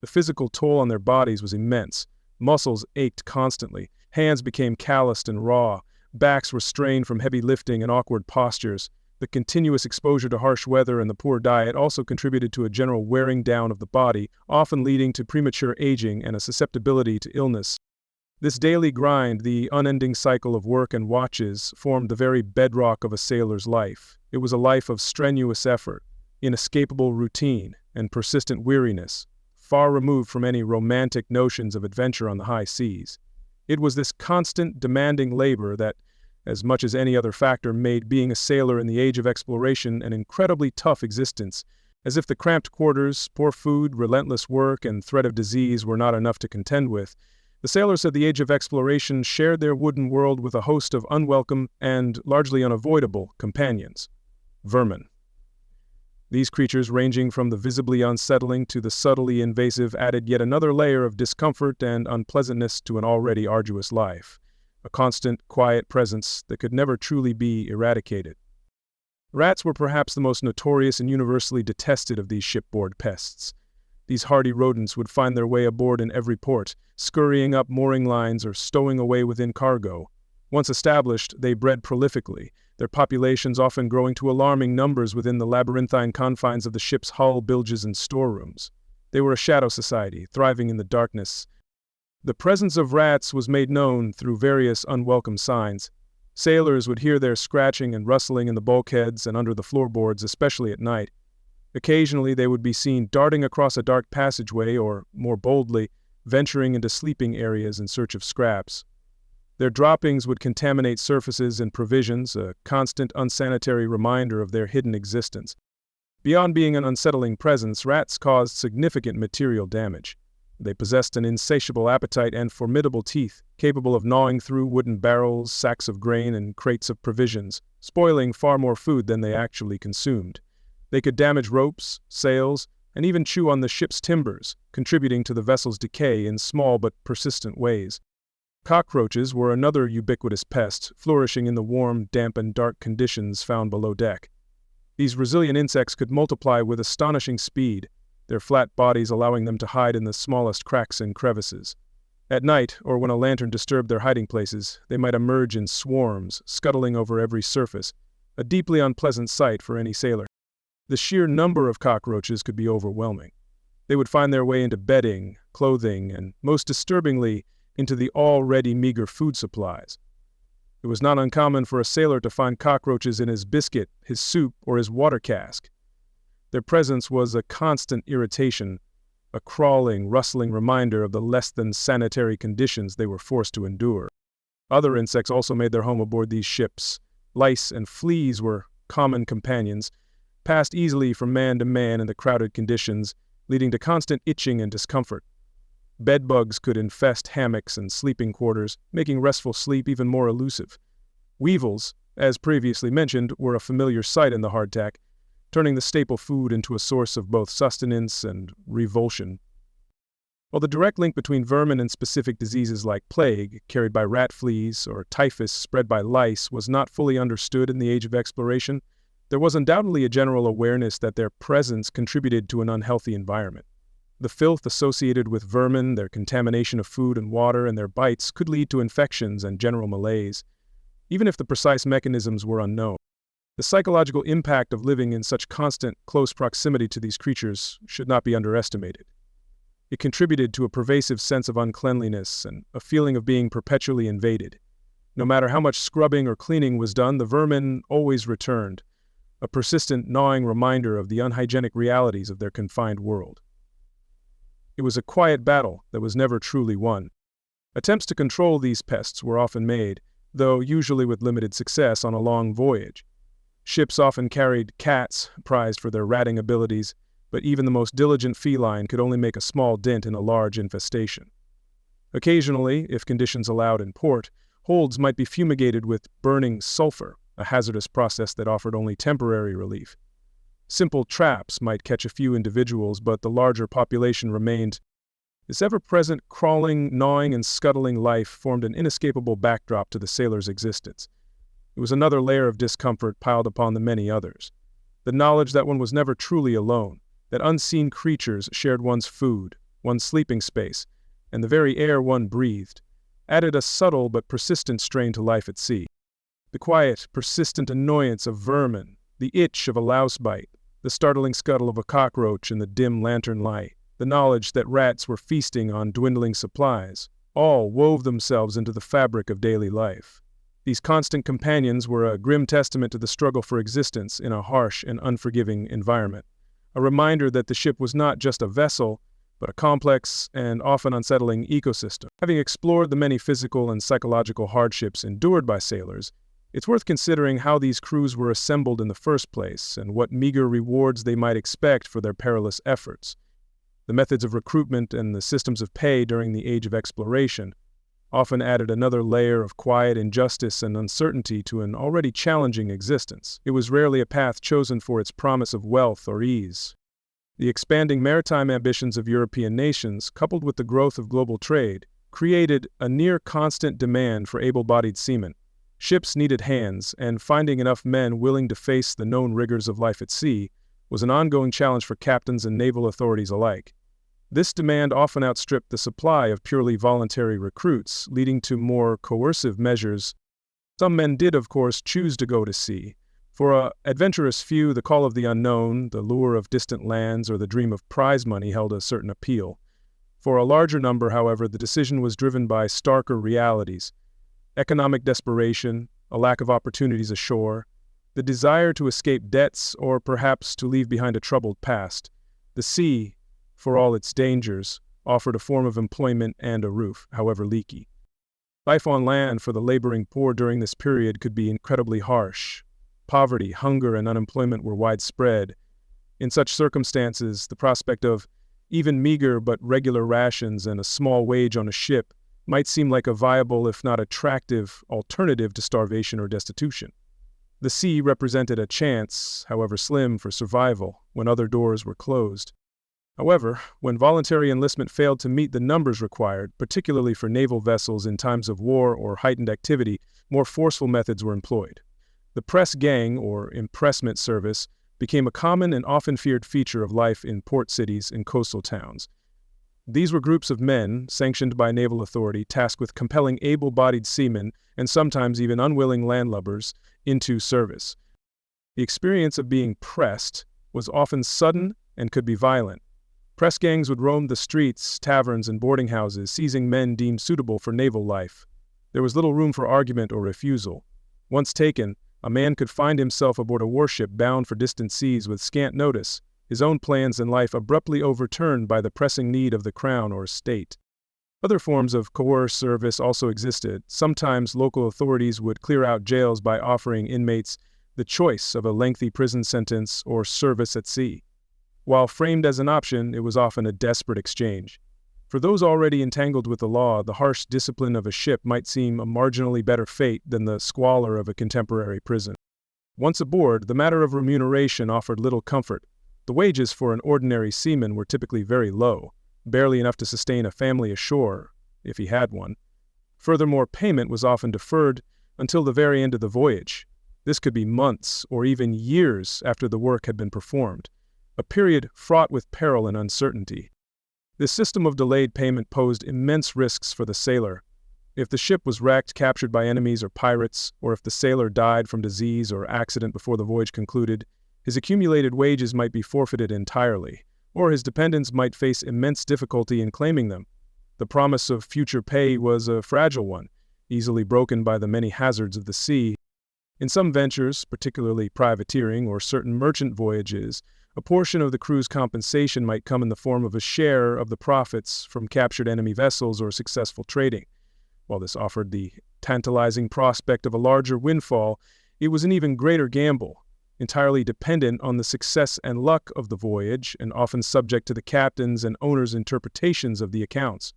The physical toll on their bodies was immense. Muscles ached constantly, hands became calloused and raw, backs were strained from heavy lifting and awkward postures. The continuous exposure to harsh weather and the poor diet also contributed to a general wearing down of the body, often leading to premature aging and a susceptibility to illness. This daily grind, the unending cycle of work and watches, formed the very bedrock of a sailor's life. It was a life of strenuous effort, inescapable routine, and persistent weariness, far removed from any romantic notions of adventure on the high seas. It was this constant, demanding labor that, as much as any other factor, made being a sailor in the age of exploration an incredibly tough existence. As if the cramped quarters, poor food, relentless work, and threat of disease were not enough to contend with, the sailors of the age of exploration shared their wooden world with a host of unwelcome and largely unavoidable companions. Vermin. These creatures, ranging from the visibly unsettling to the subtly invasive, added yet another layer of discomfort and unpleasantness to an already arduous life, a constant, quiet presence that could never truly be eradicated. Rats were perhaps the most notorious and universally detested of these shipboard pests. These hardy rodents would find their way aboard in every port, scurrying up mooring lines or stowing away within cargo. Once established, they bred prolifically, their populations often growing to alarming numbers within the labyrinthine confines of the ship's hull, bilges, and storerooms. They were a shadow society, thriving in the darkness. The presence of rats was made known through various unwelcome signs. Sailors would hear their scratching and rustling in the bulkheads and under the floorboards, especially at night. Occasionally they would be seen darting across a dark passageway or, more boldly, venturing into sleeping areas in search of scraps. Their droppings would contaminate surfaces and provisions, a constant unsanitary reminder of their hidden existence. Beyond being an unsettling presence, rats caused significant material damage. They possessed an insatiable appetite and formidable teeth, capable of gnawing through wooden barrels, sacks of grain, and crates of provisions, spoiling far more food than they actually consumed. They could damage ropes, sails, and even chew on the ship's timbers, contributing to the vessel's decay in small but persistent ways. Cockroaches were another ubiquitous pest, flourishing in the warm, damp, and dark conditions found below deck. These resilient insects could multiply with astonishing speed, their flat bodies allowing them to hide in the smallest cracks and crevices. At night, or when a lantern disturbed their hiding places, they might emerge in swarms, scuttling over every surface, a deeply unpleasant sight for any sailor. The sheer number of cockroaches could be overwhelming. They would find their way into bedding, clothing, and, most disturbingly, into the already meager food supplies. It was not uncommon for a sailor to find cockroaches in his biscuit, his soup, or his water cask. Their presence was a constant irritation, a crawling, rustling reminder of the less-than-sanitary conditions they were forced to endure. Other insects also made their home aboard these ships. Lice and fleas were common companions, passed easily from man to man in the crowded conditions, leading to constant itching and discomfort. Bedbugs could infest hammocks and sleeping quarters, making restful sleep even more elusive. Weevils, as previously mentioned, were a familiar sight in the hardtack. turning the staple food into a source of both sustenance and revulsion. While the direct link between vermin and specific diseases like plague, carried by rat fleas, or typhus spread by lice, was not fully understood in the age of exploration, there was undoubtedly a general awareness that their presence contributed to an unhealthy environment. The filth associated with vermin, their contamination of food and water, and their bites could lead to infections and general malaise, even if the precise mechanisms were unknown. The psychological impact of living in such constant, close proximity to these creatures should not be underestimated. It contributed to a pervasive sense of uncleanliness and a feeling of being perpetually invaded. No matter how much scrubbing or cleaning was done, the vermin always returned, a persistent, gnawing reminder of the unhygienic realities of their confined world. It was a quiet battle that was never truly won. Attempts to control these pests were often made, though usually with limited success on a long voyage. Ships often carried cats, prized for their ratting abilities, but even the most diligent feline could only make a small dent in a large infestation. Occasionally, if conditions allowed in port, holds might be fumigated with burning sulfur, a hazardous process that offered only temporary relief. Simple traps might catch a few individuals, but the larger population remained. This ever-present crawling, gnawing, and scuttling life formed an inescapable backdrop to the sailor's existence. It was another layer of discomfort piled upon the many others. The knowledge that one was never truly alone, that unseen creatures shared one's food, one's sleeping space, and the very air one breathed, added a subtle but persistent strain to life at sea. The quiet, persistent annoyance of vermin, the itch of a louse bite, the startling scuttle of a cockroach in the dim lantern light, the knowledge that rats were feasting on dwindling supplies, all wove themselves into the fabric of daily life. These constant companions were a grim testament to the struggle for existence in a harsh and unforgiving environment, a reminder that the ship was not just a vessel, but a complex and often unsettling ecosystem. Having explored the many physical and psychological hardships endured by sailors, it's worth considering how these crews were assembled in the first place and what meager rewards they might expect for their perilous efforts. The methods of recruitment and the systems of pay during the age of exploration often added another layer of quiet injustice and uncertainty to an already challenging existence. It was rarely a path chosen for its promise of wealth or ease. The expanding maritime ambitions of European nations, coupled with the growth of global trade, created a near-constant demand for able-bodied seamen. Ships needed hands, and finding enough men willing to face the known rigors of life at sea was an ongoing challenge for captains and naval authorities alike. This demand often outstripped the supply of purely voluntary recruits, leading to more coercive measures. Some men did, of course, choose to go to sea. For an adventurous few, the call of the unknown, the lure of distant lands, or the dream of prize money held a certain appeal. For a larger number, however, the decision was driven by starker realities: economic desperation, a lack of opportunities ashore, the desire to escape debts, or perhaps to leave behind a troubled past. The sea, for all its dangers, offered a form of employment and a roof, however leaky. Life on land for the laboring poor during this period could be incredibly harsh. Poverty, hunger, and unemployment were widespread. In such circumstances, the prospect of even meager but regular rations and a small wage on a ship might seem like a viable, if not attractive, alternative to starvation or destitution. The sea represented a chance, however slim, for survival when other doors were closed. However, when voluntary enlistment failed to meet the numbers required, particularly for naval vessels in times of war or heightened activity, more forceful methods were employed. The press gang, or impressment service, became a common and often feared feature of life in port cities and coastal towns. These were groups of men, sanctioned by naval authority, tasked with compelling able-bodied seamen, and sometimes even unwilling landlubbers, into service. The experience of being pressed was often sudden and could be violent. Press gangs would roam the streets, taverns, and boarding houses, seizing men deemed suitable for naval life. There was little room for argument or refusal. Once taken, a man could find himself aboard a warship bound for distant seas with scant notice, his own plans in life abruptly overturned by the pressing need of the crown or state. Other forms of coerced service also existed. Sometimes local authorities would clear out jails by offering inmates the choice of a lengthy prison sentence or service at sea. While framed as an option, it was often a desperate exchange. For those already entangled with the law, the harsh discipline of a ship might seem a marginally better fate than the squalor of a contemporary prison. Once aboard, the matter of remuneration offered little comfort. The wages for an ordinary seaman were typically very low, barely enough to sustain a family ashore, if he had one. Furthermore, payment was often deferred until the very end of the voyage. This could be months or even years after the work had been performed, a period fraught with peril and uncertainty. This system of delayed payment posed immense risks for the sailor. If the ship was wrecked, captured by enemies or pirates, or if the sailor died from disease or accident before the voyage concluded, his accumulated wages might be forfeited entirely, or his dependents might face immense difficulty in claiming them. The promise of future pay was a fragile one, easily broken by the many hazards of the sea. In some ventures, particularly privateering or certain merchant voyages, a portion of the crew's compensation might come in the form of a share of the profits from captured enemy vessels or successful trading. While this offered the tantalizing prospect of a larger windfall, it was an even greater gamble, entirely dependent on the success and luck of the voyage and often subject to the captain's and owner's interpretations of the accounts.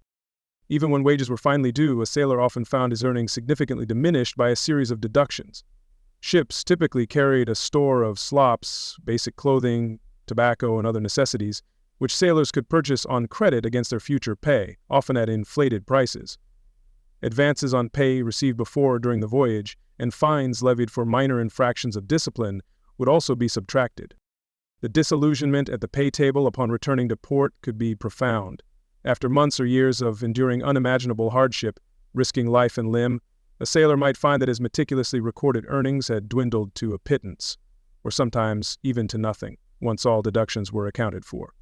Even when wages were finally due, a sailor often found his earnings significantly diminished by a series of deductions. Ships typically carried a store of slops, basic clothing, tobacco, and other necessities, which sailors could purchase on credit against their future pay, often at inflated prices. Advances on pay received before or during the voyage, and fines levied for minor infractions of discipline would also be subtracted. The disillusionment at the pay table upon returning to port could be profound. After months or years of enduring unimaginable hardship, risking life and limb, a sailor might find that his meticulously recorded earnings had dwindled to a pittance, or sometimes even to nothing, once all deductions were accounted for.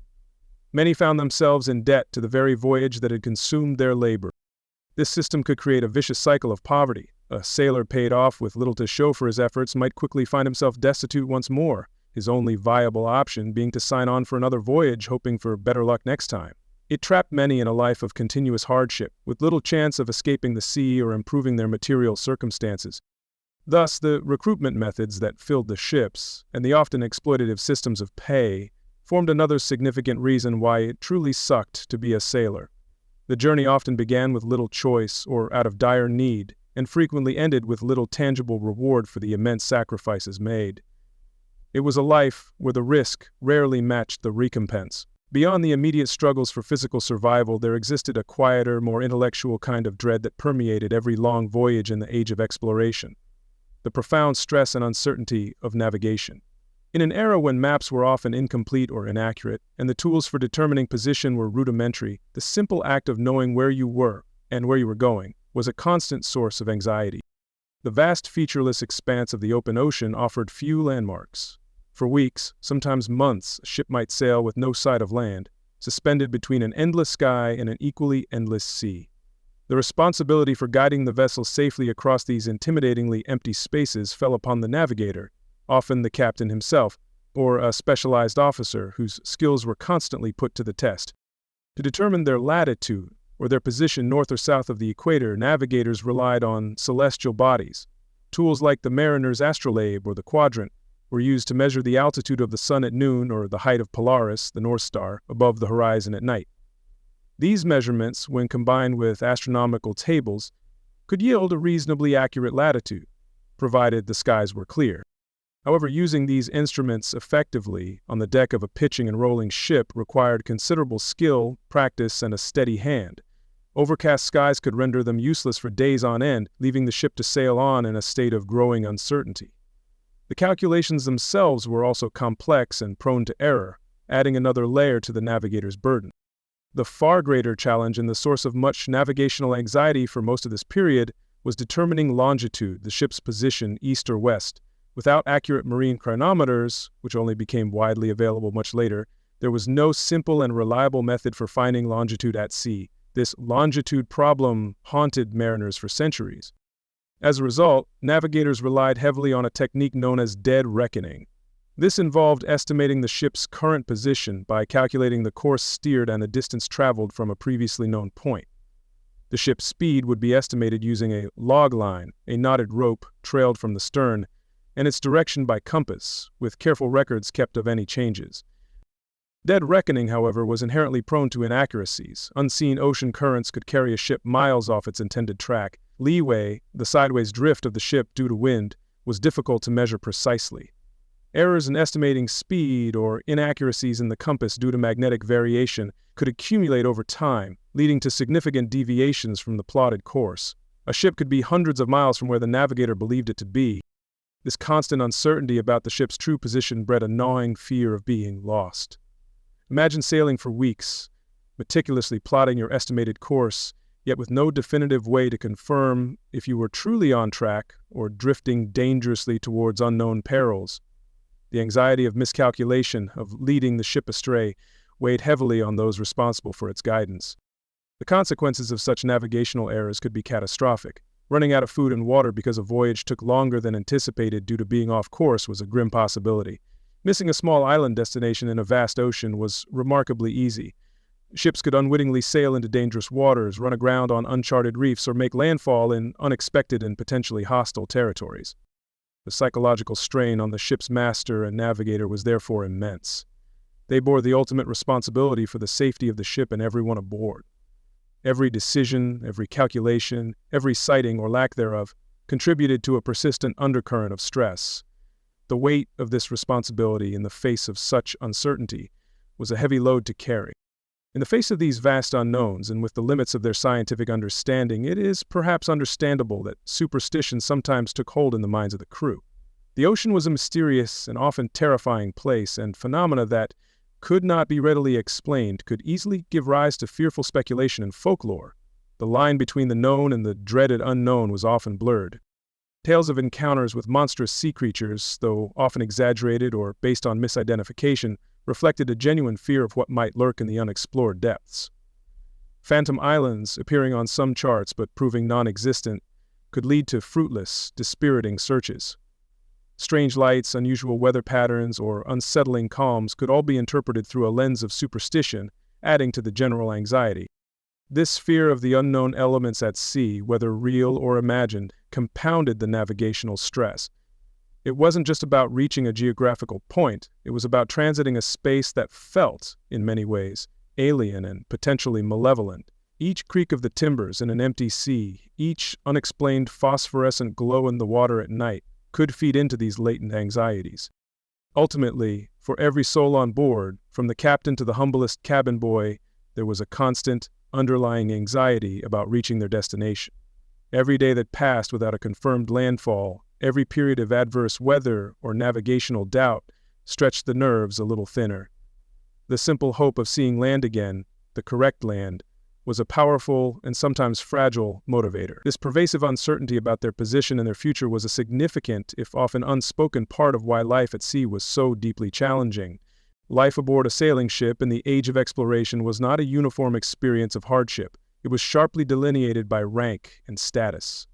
Many found themselves in debt to the very voyage that had consumed their labor. This system could create a vicious cycle of poverty. A sailor paid off with little to show for his efforts might quickly find himself destitute once more, his only viable option being to sign on for another voyage, hoping for better luck next time. It trapped many in a life of continuous hardship, with little chance of escaping the sea or improving their material circumstances. Thus, the recruitment methods that filled the ships, and the often exploitative systems of pay, formed another significant reason why it truly sucked to be a sailor. The journey often began with little choice or out of dire need, and frequently ended with little tangible reward for the immense sacrifices made. It was a life where the risk rarely matched the recompense. Beyond the immediate struggles for physical survival, there existed a quieter, more intellectual kind of dread that permeated every long voyage in the age of exploration. The profound stress and uncertainty of navigation. In an era when maps were often incomplete or inaccurate, and the tools for determining position were rudimentary, the simple act of knowing where you were and where you were going was a constant source of anxiety. The vast featureless expanse of the open ocean offered few landmarks. For weeks, sometimes months, a ship might sail with no sight of land, suspended between an endless sky and an equally endless sea. The responsibility for guiding the vessel safely across these intimidatingly empty spaces fell upon the navigator, often the captain himself, or a specialized officer whose skills were constantly put to the test. To determine their latitude, or their position north or south of the equator, navigators relied on celestial bodies. Tools like the mariner's astrolabe or the quadrant were used to measure the altitude of the sun at noon or the height of Polaris, the North Star, above the horizon at night. These measurements, when combined with astronomical tables, could yield a reasonably accurate latitude, provided the skies were clear. However, using these instruments effectively on the deck of a pitching and rolling ship required considerable skill, practice, and a steady hand. Overcast skies could render them useless for days on end, leaving the ship to sail on in a state of growing uncertainty. The calculations themselves were also complex and prone to error, adding another layer to the navigator's burden. The far greater challenge and the source of much navigational anxiety for most of this period was determining longitude, the ship's position east or west. Without accurate marine chronometers, which only became widely available much later, there was no simple and reliable method for finding longitude at sea. This longitude problem haunted mariners for centuries. As a result, navigators relied heavily on a technique known as dead reckoning. This involved estimating the ship's current position by calculating the course steered and the distance traveled from a previously known point. The ship's speed would be estimated using a log line, a knotted rope trailed from the stern, and its direction by compass, with careful records kept of any changes. Dead reckoning, however, was inherently prone to inaccuracies. Unseen ocean currents could carry a ship miles off its intended track. Leeway, the sideways drift of the ship due to wind, was difficult to measure precisely. Errors in estimating speed or inaccuracies in the compass due to magnetic variation could accumulate over time, leading to significant deviations from the plotted course. A ship could be hundreds of miles from where the navigator believed it to be. This constant uncertainty about the ship's true position bred a gnawing fear of being lost. Imagine sailing for weeks, meticulously plotting your estimated course, yet with no definitive way to confirm if you were truly on track or drifting dangerously towards unknown perils. The anxiety of miscalculation, of leading the ship astray, weighed heavily on those responsible for its guidance. The consequences of such navigational errors could be catastrophic. Running out of food and water because a voyage took longer than anticipated due to being off course was a grim possibility. Missing a small island destination in a vast ocean was remarkably easy. Ships could unwittingly sail into dangerous waters, run aground on uncharted reefs, or make landfall in unexpected and potentially hostile territories. The psychological strain on the ship's master and navigator was therefore immense. They bore the ultimate responsibility for the safety of the ship and everyone aboard. Every decision, every calculation, every sighting or lack thereof contributed to a persistent undercurrent of stress. The weight of this responsibility in the face of such uncertainty was a heavy load to carry. In the face of these vast unknowns, and with the limits of their scientific understanding, it is perhaps understandable that superstition sometimes took hold in the minds of the crew. The ocean was a mysterious and often terrifying place, and phenomena that could not be readily explained could easily give rise to fearful speculation and folklore. The line between the known and the dreaded unknown was often blurred. Tales of encounters with monstrous sea creatures, though often exaggerated or based on misidentification, reflected a genuine fear of what might lurk in the unexplored depths. Phantom islands, appearing on some charts but proving non-existent, could lead to fruitless, dispiriting searches. Strange lights, unusual weather patterns, or unsettling calms could all be interpreted through a lens of superstition, adding to the general anxiety. This fear of the unknown elements at sea, whether real or imagined, compounded the navigational stress. It wasn't just about reaching a geographical point, it was about transiting a space that felt, in many ways, alien and potentially malevolent. Each creak of the timbers in an empty sea, each unexplained phosphorescent glow in the water at night, could feed into these latent anxieties. Ultimately, for every soul on board, from the captain to the humblest cabin boy, there was a constant, underlying anxiety about reaching their destination. Every day that passed without a confirmed landfall, every period of adverse weather or navigational doubt stretched the nerves a little thinner. The simple hope of seeing land again, the correct land, was a powerful and sometimes fragile motivator. This pervasive uncertainty about their position and their future was a significant, if often unspoken, part of why life at sea was so deeply challenging. Life aboard a sailing ship in the age of exploration was not a uniform experience of hardship. It was sharply delineated by rank and status.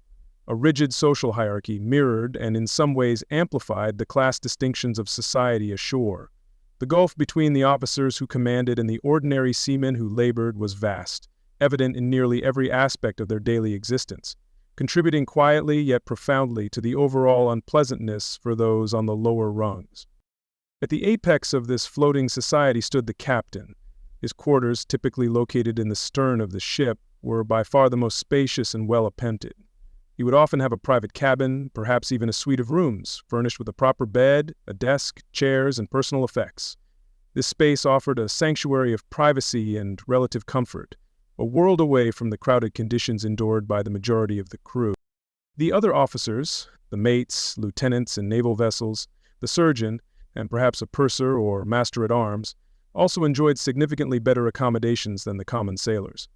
A rigid social hierarchy mirrored and in some ways amplified the class distinctions of society ashore. The gulf between the officers who commanded and the ordinary seamen who labored was vast, evident in nearly every aspect of their daily existence, contributing quietly yet profoundly to the overall unpleasantness for those on the lower rungs. At the apex of this floating society stood the captain. His quarters, typically located in the stern of the ship, were by far the most spacious and well-appointed. He would often have a private cabin, perhaps even a suite of rooms, furnished with a proper bed, a desk, chairs, and personal effects. This space offered a sanctuary of privacy and relative comfort, a world away from the crowded conditions endured by the majority of the crew. The other officers, the mates, lieutenants in naval vessels, the surgeon, and perhaps a purser or master-at-arms, also enjoyed significantly better accommodations than the common sailors.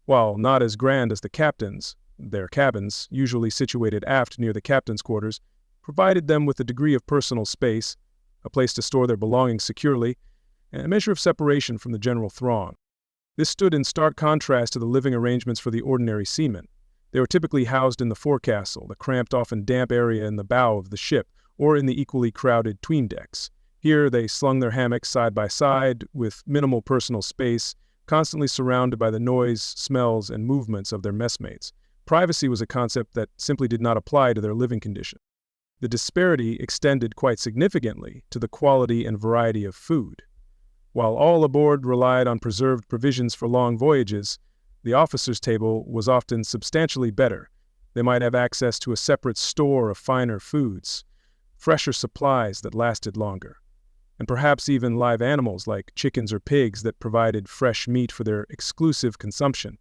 While not as grand as the captains, their cabins, usually situated aft near the captain's quarters, provided them with a degree of personal space, a place to store their belongings securely, and a measure of separation from the general throng. This stood in stark contrast to the living arrangements for the ordinary seamen. They were typically housed in the forecastle, the cramped, often damp area in the bow of the ship, or in the equally crowded 'tween decks. Here they slung their hammocks side by side, with minimal personal space, constantly surrounded by the noise, smells, and movements of their messmates. Privacy was a concept that simply did not apply to their living condition. The disparity extended quite significantly to the quality and variety of food. While all aboard relied on preserved provisions for long voyages, the officers' table was often substantially better, They might have access to a separate store of finer foods, fresher supplies that lasted longer, and perhaps even live animals like chickens or pigs that provided fresh meat for their exclusive consumption,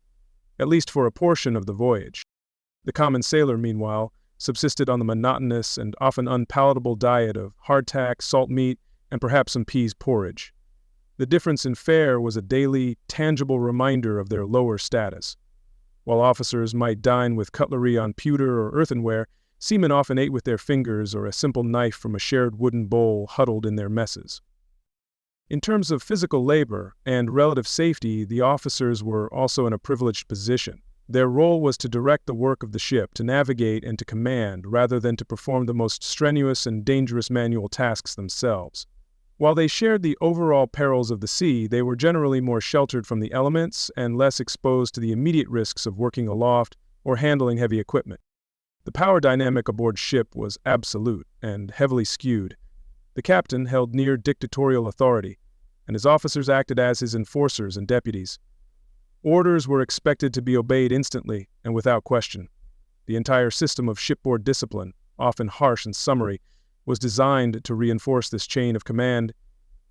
at least for a portion of the voyage. The common sailor, meanwhile, subsisted on the monotonous and often unpalatable diet of hardtack, salt meat, and perhaps some peas porridge. The difference in fare was a daily, tangible reminder of their lower status. While officers might dine with cutlery on pewter or earthenware, seamen often ate with their fingers or a simple knife from a shared wooden bowl huddled in their messes. In terms of physical labor and relative safety, the officers were also in a privileged position. Their role was to direct the work of the ship, to navigate and to command, rather than to perform the most strenuous and dangerous manual tasks themselves. While they shared the overall perils of the sea, they were generally more sheltered from the elements and less exposed to the immediate risks of working aloft or handling heavy equipment. The power dynamic aboard ship was absolute and heavily skewed. The captain held near dictatorial authority, and his officers acted as his enforcers and deputies. Orders were expected to be obeyed instantly and without question. The entire system of shipboard discipline, often harsh and summary, was designed to reinforce this chain of command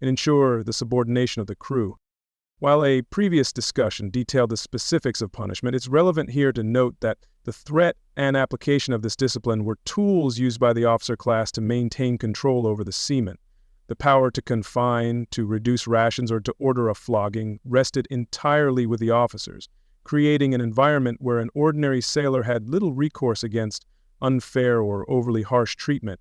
and ensure the subordination of the crew. While a previous discussion detailed the specifics of punishment, it's relevant here to note that the threat and application of this discipline were tools used by the officer class to maintain control over the seamen. The power to confine, to reduce rations, or to order a flogging rested entirely with the officers, creating an environment where an ordinary sailor had little recourse against unfair or overly harsh treatment.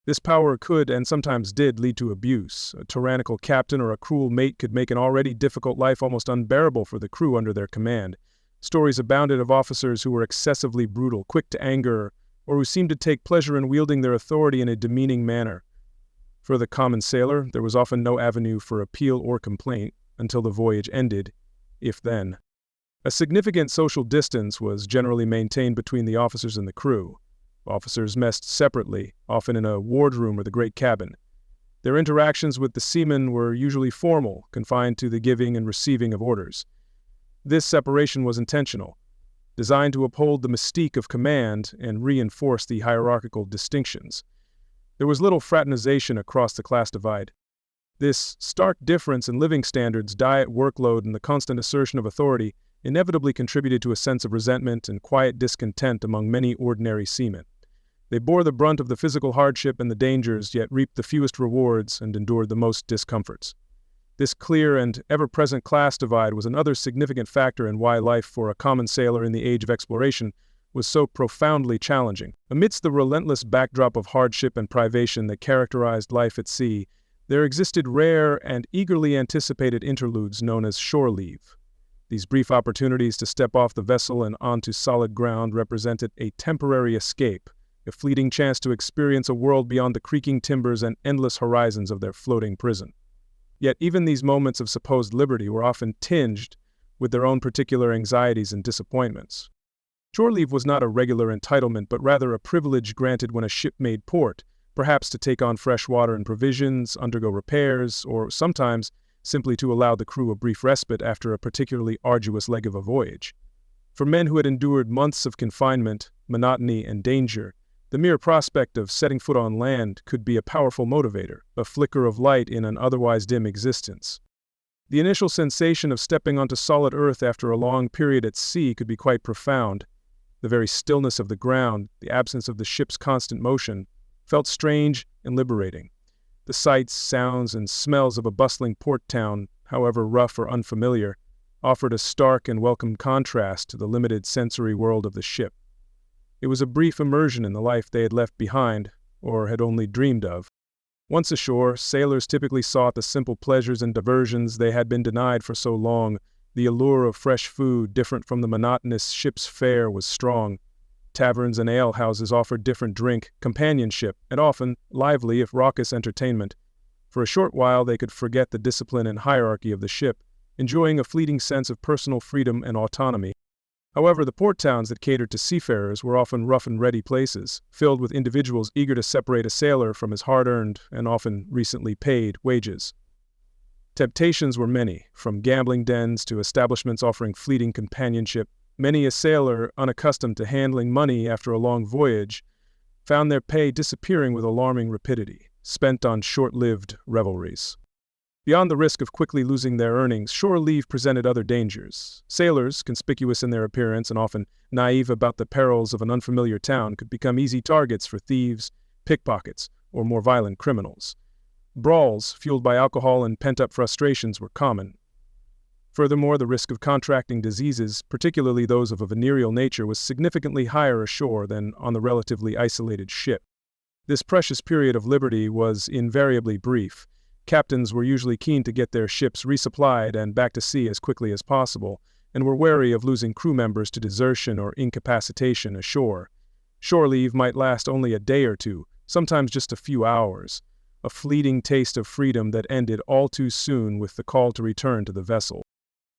This power could, and sometimes did, lead to abuse. A tyrannical captain or a cruel mate could make an already difficult life almost unbearable for the crew under their command. Stories abounded of officers who were excessively brutal, quick to anger, or who seemed to take pleasure in wielding their authority in a demeaning manner. For the common sailor, there was often no avenue for appeal or complaint until the voyage ended, if then. A significant social distance was generally maintained between the officers and the crew. Officers messed separately, often in a wardroom or the great cabin. Their interactions with the seamen were usually formal, confined to the giving and receiving of orders. This separation was intentional, designed to uphold the mystique of command and reinforce the hierarchical distinctions. There was little fraternization across the class divide. This stark difference in living standards, diet, workload, and the constant assertion of authority inevitably contributed to a sense of resentment and quiet discontent among many ordinary seamen. They bore the brunt of the physical hardship and the dangers, yet reaped the fewest rewards and endured the most discomforts. This clear and ever-present class divide was another significant factor in why life for a common sailor in the age of exploration was so profoundly challenging. Amidst the relentless backdrop of hardship and privation that characterized life at sea, there existed rare and eagerly anticipated interludes known as shore leave. These brief opportunities to step off the vessel and onto solid ground represented a temporary escape, a fleeting chance to experience a world beyond the creaking timbers and endless horizons of their floating prison. Yet even these moments of supposed liberty were often tinged with their own particular anxieties and disappointments. Shore leave was not a regular entitlement, but rather a privilege granted when a ship made port, perhaps to take on fresh water and provisions, undergo repairs, or sometimes simply to allow the crew a brief respite after a particularly arduous leg of a voyage. For men who had endured months of confinement, monotony, and danger, the mere prospect of setting foot on land could be a powerful motivator, a flicker of light in an otherwise dim existence. The initial sensation of stepping onto solid earth after a long period at sea could be quite profound. The very stillness of the ground, the absence of the ship's constant motion, felt strange and liberating. The sights, sounds, and smells of a bustling port town, however rough or unfamiliar, offered a stark and welcome contrast to the limited sensory world of the ship. It was a brief immersion in the life they had left behind, or had only dreamed of. Once ashore, sailors typically sought the simple pleasures and diversions they had been denied for so long. The allure of fresh food, different from the monotonous ship's fare, was strong. Taverns and alehouses offered different drink, companionship, and often lively if raucous entertainment. For a short while they could forget the discipline and hierarchy of the ship, enjoying a fleeting sense of personal freedom and autonomy. However, the port towns that catered to seafarers were often rough and ready places, filled with individuals eager to separate a sailor from his hard-earned, and often recently paid, wages. Temptations were many, from gambling dens to establishments offering fleeting companionship. Many a sailor, unaccustomed to handling money after a long voyage, found their pay disappearing with alarming rapidity, spent on short-lived revelries. Beyond the risk of quickly losing their earnings, shore leave presented other dangers. Sailors, conspicuous in their appearance and often naive about the perils of an unfamiliar town, could become easy targets for thieves, pickpockets, or more violent criminals. Brawls, fueled by alcohol and pent-up frustrations, were common. Furthermore, the risk of contracting diseases, particularly those of a venereal nature, was significantly higher ashore than on the relatively isolated ship. This precious period of liberty was invariably brief. Captains were usually keen to get their ships resupplied and back to sea as quickly as possible, and were wary of losing crew members to desertion or incapacitation ashore. Shore leave might last only a day or two, sometimes just a few hours, a fleeting taste of freedom that ended all too soon with the call to return to the vessel.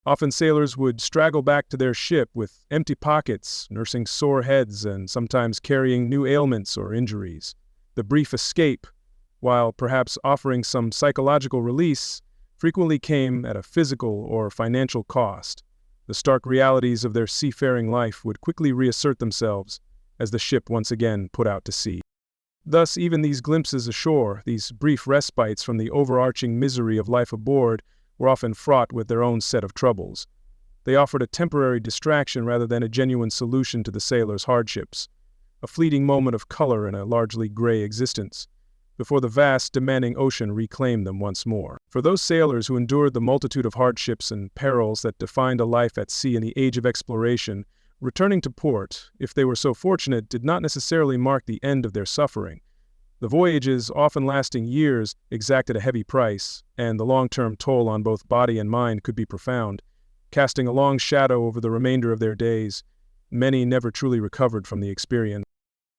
Often sailors would straggle back to their ship with empty pockets, nursing sore heads, and sometimes carrying new ailments or injuries. The brief escape, while perhaps offering some psychological release, frequently came at a physical or financial cost. The stark realities of their seafaring life would quickly reassert themselves as the ship once again put out to sea. Thus, even these glimpses ashore, these brief respites from the overarching misery of life aboard, were often fraught with their own set of troubles. They offered a temporary distraction rather than a genuine solution to the sailor's hardships, a fleeting moment of color in a largely gray existence, before the vast, demanding ocean reclaimed them once more. For those sailors who endured the multitude of hardships and perils that defined a life at sea in the age of exploration, returning to port, if they were so fortunate, did not necessarily mark the end of their suffering. The voyages, often lasting years, exacted a heavy price, and the long-term toll on both body and mind could be profound, casting a long shadow over the remainder of their days. Many never truly recovered from the experience.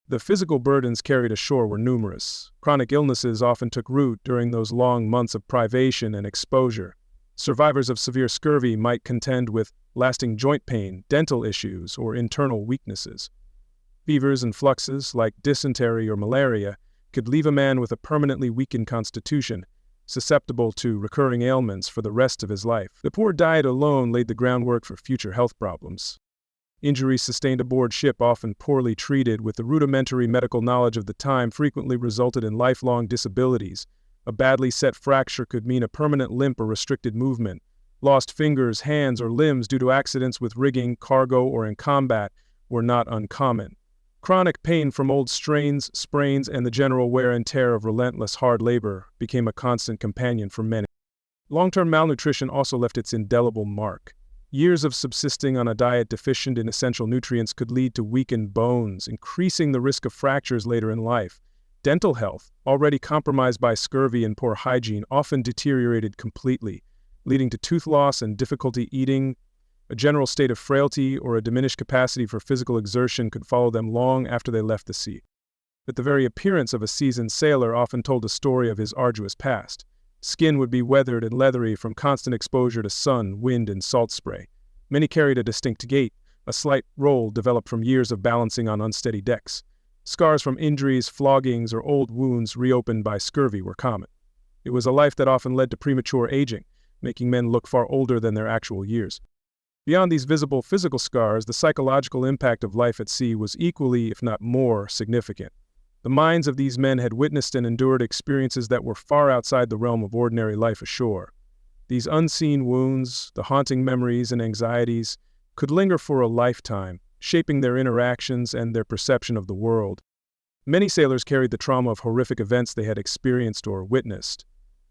The physical burdens carried ashore were numerous. Chronic illnesses often took root during those long months of privation and exposure. Survivors of severe scurvy might contend with lasting joint pain, dental issues, or internal weaknesses. Fevers and fluxes, like dysentery or malaria, could leave a man with a permanently weakened constitution, susceptible to recurring ailments for the rest of his life. The poor diet alone laid the groundwork for future health problems. Injuries sustained aboard ship, often poorly treated with the rudimentary medical knowledge of the time, frequently resulted in lifelong disabilities. A badly set fracture could mean a permanent limp or restricted movement. Lost fingers, hands, or limbs due to accidents with rigging, cargo, or in combat were not uncommon. Chronic pain from old strains, sprains, and the general wear and tear of relentless hard labor became a constant companion for many. Long-term malnutrition also left its indelible mark. Years of subsisting on a diet deficient in essential nutrients could lead to weakened bones, increasing the risk of fractures later in life. Dental health, already compromised by scurvy and poor hygiene, often deteriorated completely, leading to tooth loss and difficulty eating. A general state of frailty or a diminished capacity for physical exertion could follow them long after they left the sea. But the very appearance of a seasoned sailor often told a story of his arduous past. Skin would be weathered and leathery from constant exposure to sun, wind, and salt spray. Many carried a distinct gait, a slight roll developed from years of balancing on unsteady decks. Scars from injuries, floggings, or old wounds reopened by scurvy were common. It was a life that often led to premature aging, making men look far older than their actual years. Beyond these visible physical scars, the psychological impact of life at sea was equally, if not more, significant. The minds of these men had witnessed and endured experiences that were far outside the realm of ordinary life ashore. These unseen wounds, the haunting memories and anxieties, could linger for a lifetime, shaping their interactions and their perception of the world. Many sailors carried the trauma of horrific events they had experienced or witnessed.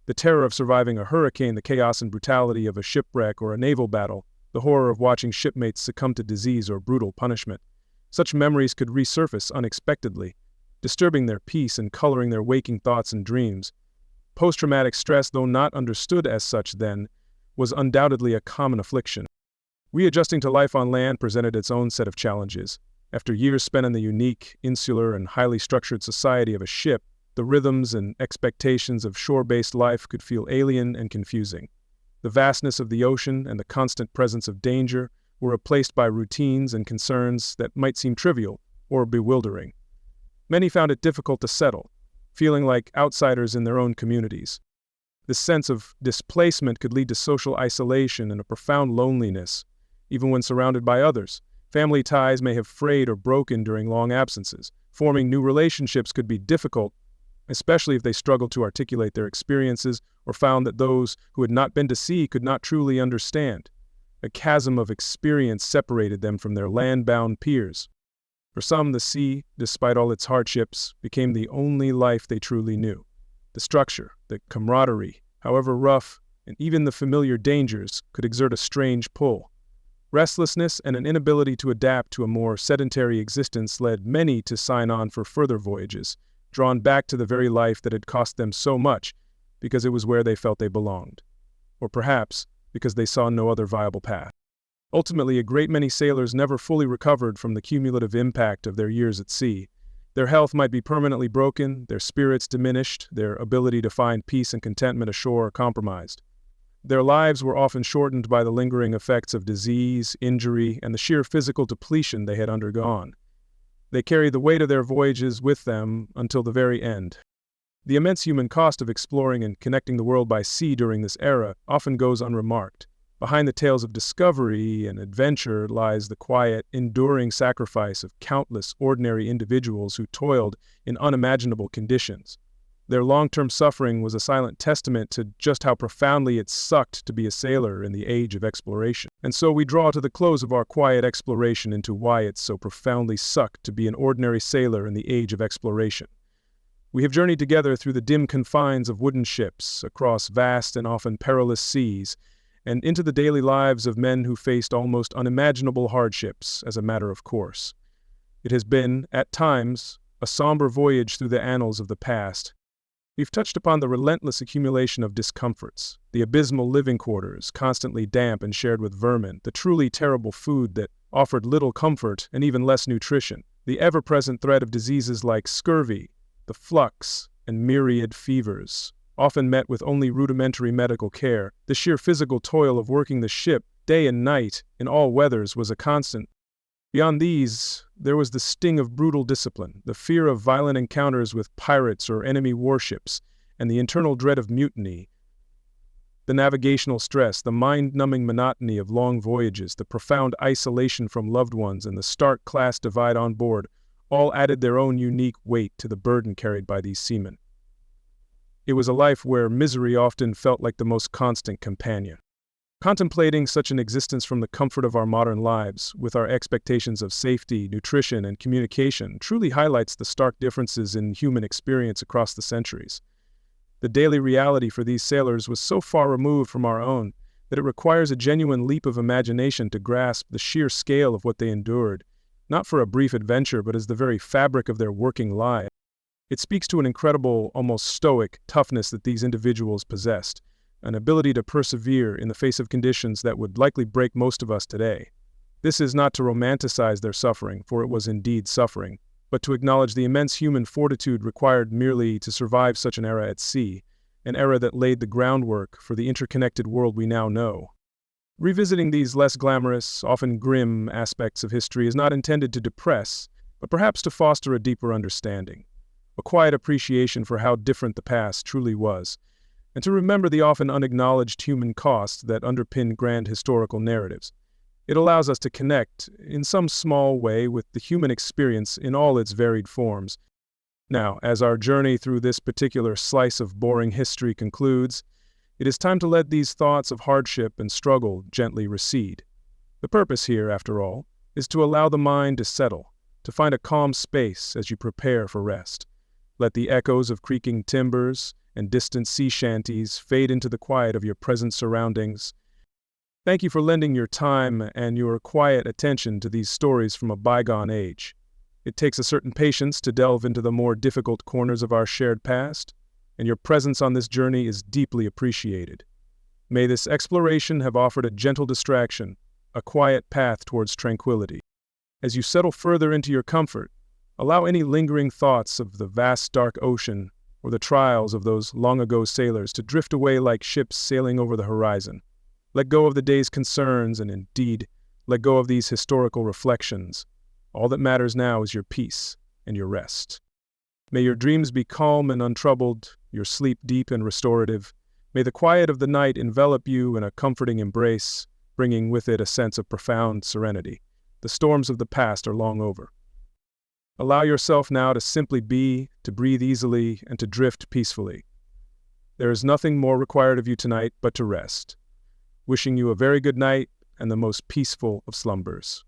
The terror of surviving a hurricane, the chaos and brutality of a shipwreck or a naval battle, the horror of watching shipmates succumb to disease or brutal punishment. Such memories could resurface unexpectedly, disturbing their peace and coloring their waking thoughts and dreams. Post-traumatic stress, though not understood as such then, was undoubtedly a common affliction. Readjusting to life on land presented its own set of challenges. After years spent in the unique, insular, and highly structured society of a ship, the rhythms and expectations of shore-based life could feel alien and confusing. The vastness of the ocean and the constant presence of danger were replaced by routines and concerns that might seem trivial or bewildering. Many found it difficult to settle, feeling like outsiders in their own communities. This sense of displacement could lead to social isolation and a profound loneliness, even when surrounded by others. Family ties may have frayed or broken during long absences. Forming new relationships could be difficult, especially if they struggled to articulate their experiences or found that those who had not been to sea could not truly understand. A chasm of experience separated them from their land-bound peers. For some, the sea, despite all its hardships, became the only life they truly knew. The structure, the camaraderie, however rough, and even the familiar dangers could exert a strange pull. Restlessness and an inability to adapt to a more sedentary existence led many to sign on for further voyages, drawn back to the very life that had cost them so much because it was where they felt they belonged. Or perhaps because they saw no other viable path. Ultimately, a great many sailors never fully recovered from the cumulative impact of their years at sea. Their health might be permanently broken, their spirits diminished, their ability to find peace and contentment ashore compromised. Their lives were often shortened by the lingering effects of disease, injury, and the sheer physical depletion they had undergone. They carried the weight of their voyages with them until the very end. The immense human cost of exploring and connecting the world by sea during this era often goes unremarked. Behind the tales of discovery and adventure lies the quiet, enduring sacrifice of countless ordinary individuals who toiled in unimaginable conditions. Their long-term suffering was a silent testament to just how profoundly it sucked to be a sailor in the age of exploration. And so we draw to the close of our quiet exploration into why it so profoundly sucked to be an ordinary sailor in the age of exploration. We have journeyed together through the dim confines of wooden ships, across vast and often perilous seas, and into the daily lives of men who faced almost unimaginable hardships as a matter of course. It has been, at times, a somber voyage through the annals of the past. We've touched upon the relentless accumulation of discomforts, the abysmal living quarters, constantly damp and shared with vermin, the truly terrible food that offered little comfort and even less nutrition, the ever-present threat of diseases like scurvy, the flux, and myriad fevers, often met with only rudimentary medical care. The sheer physical toil of working the ship, day and night, in all weathers was a constant. Beyond these, there was the sting of brutal discipline, the fear of violent encounters with pirates or enemy warships, and the internal dread of mutiny. The navigational stress, the mind-numbing monotony of long voyages, the profound isolation from loved ones, and the stark class divide on board all added their own unique weight to the burden carried by these seamen. It was a life where misery often felt like the most constant companion. Contemplating such an existence from the comfort of our modern lives, with our expectations of safety, nutrition, and communication, truly highlights the stark differences in human experience across the centuries. The daily reality for these sailors was so far removed from our own that it requires a genuine leap of imagination to grasp the sheer scale of what they endured, not for a brief adventure, but as the very fabric of their working lives. It speaks to an incredible, almost stoic, toughness that these individuals possessed, an ability to persevere in the face of conditions that would likely break most of us today. This is not to romanticize their suffering, for it was indeed suffering, but to acknowledge the immense human fortitude required merely to survive such an era at sea, an era that laid the groundwork for the interconnected world we now know. Revisiting these less glamorous, often grim aspects of history is not intended to depress, but perhaps to foster a deeper understanding, a quiet appreciation for how different the past truly was, and to remember the often unacknowledged human cost that underpin grand historical narratives. It allows us to connect, in some small way, with the human experience in all its varied forms. Now, as our journey through this particular slice of boring history concludes, it is time to let these thoughts of hardship and struggle gently recede. The purpose here, after all, is to allow the mind to settle, to find a calm space as you prepare for rest. Let the echoes of creaking timbers and distant sea shanties fade into the quiet of your present surroundings. Thank you for lending your time and your quiet attention to these stories from a bygone age. It takes a certain patience to delve into the more difficult corners of our shared past, and your presence on this journey is deeply appreciated. May this exploration have offered a gentle distraction, a quiet path towards tranquility. As you settle further into your comfort, allow any lingering thoughts of the vast dark ocean or the trials of those long-ago sailors to drift away like ships sailing over the horizon. Let go of the day's concerns and, indeed, let go of these historical reflections. All that matters now is your peace and your rest. May your dreams be calm and untroubled, your sleep deep and restorative. May the quiet of the night envelop you in a comforting embrace, bringing with it a sense of profound serenity. The storms of the past are long over. Allow yourself now to simply be, to breathe easily, and to drift peacefully. There is nothing more required of you tonight but to rest. Wishing you a very good night and the most peaceful of slumbers.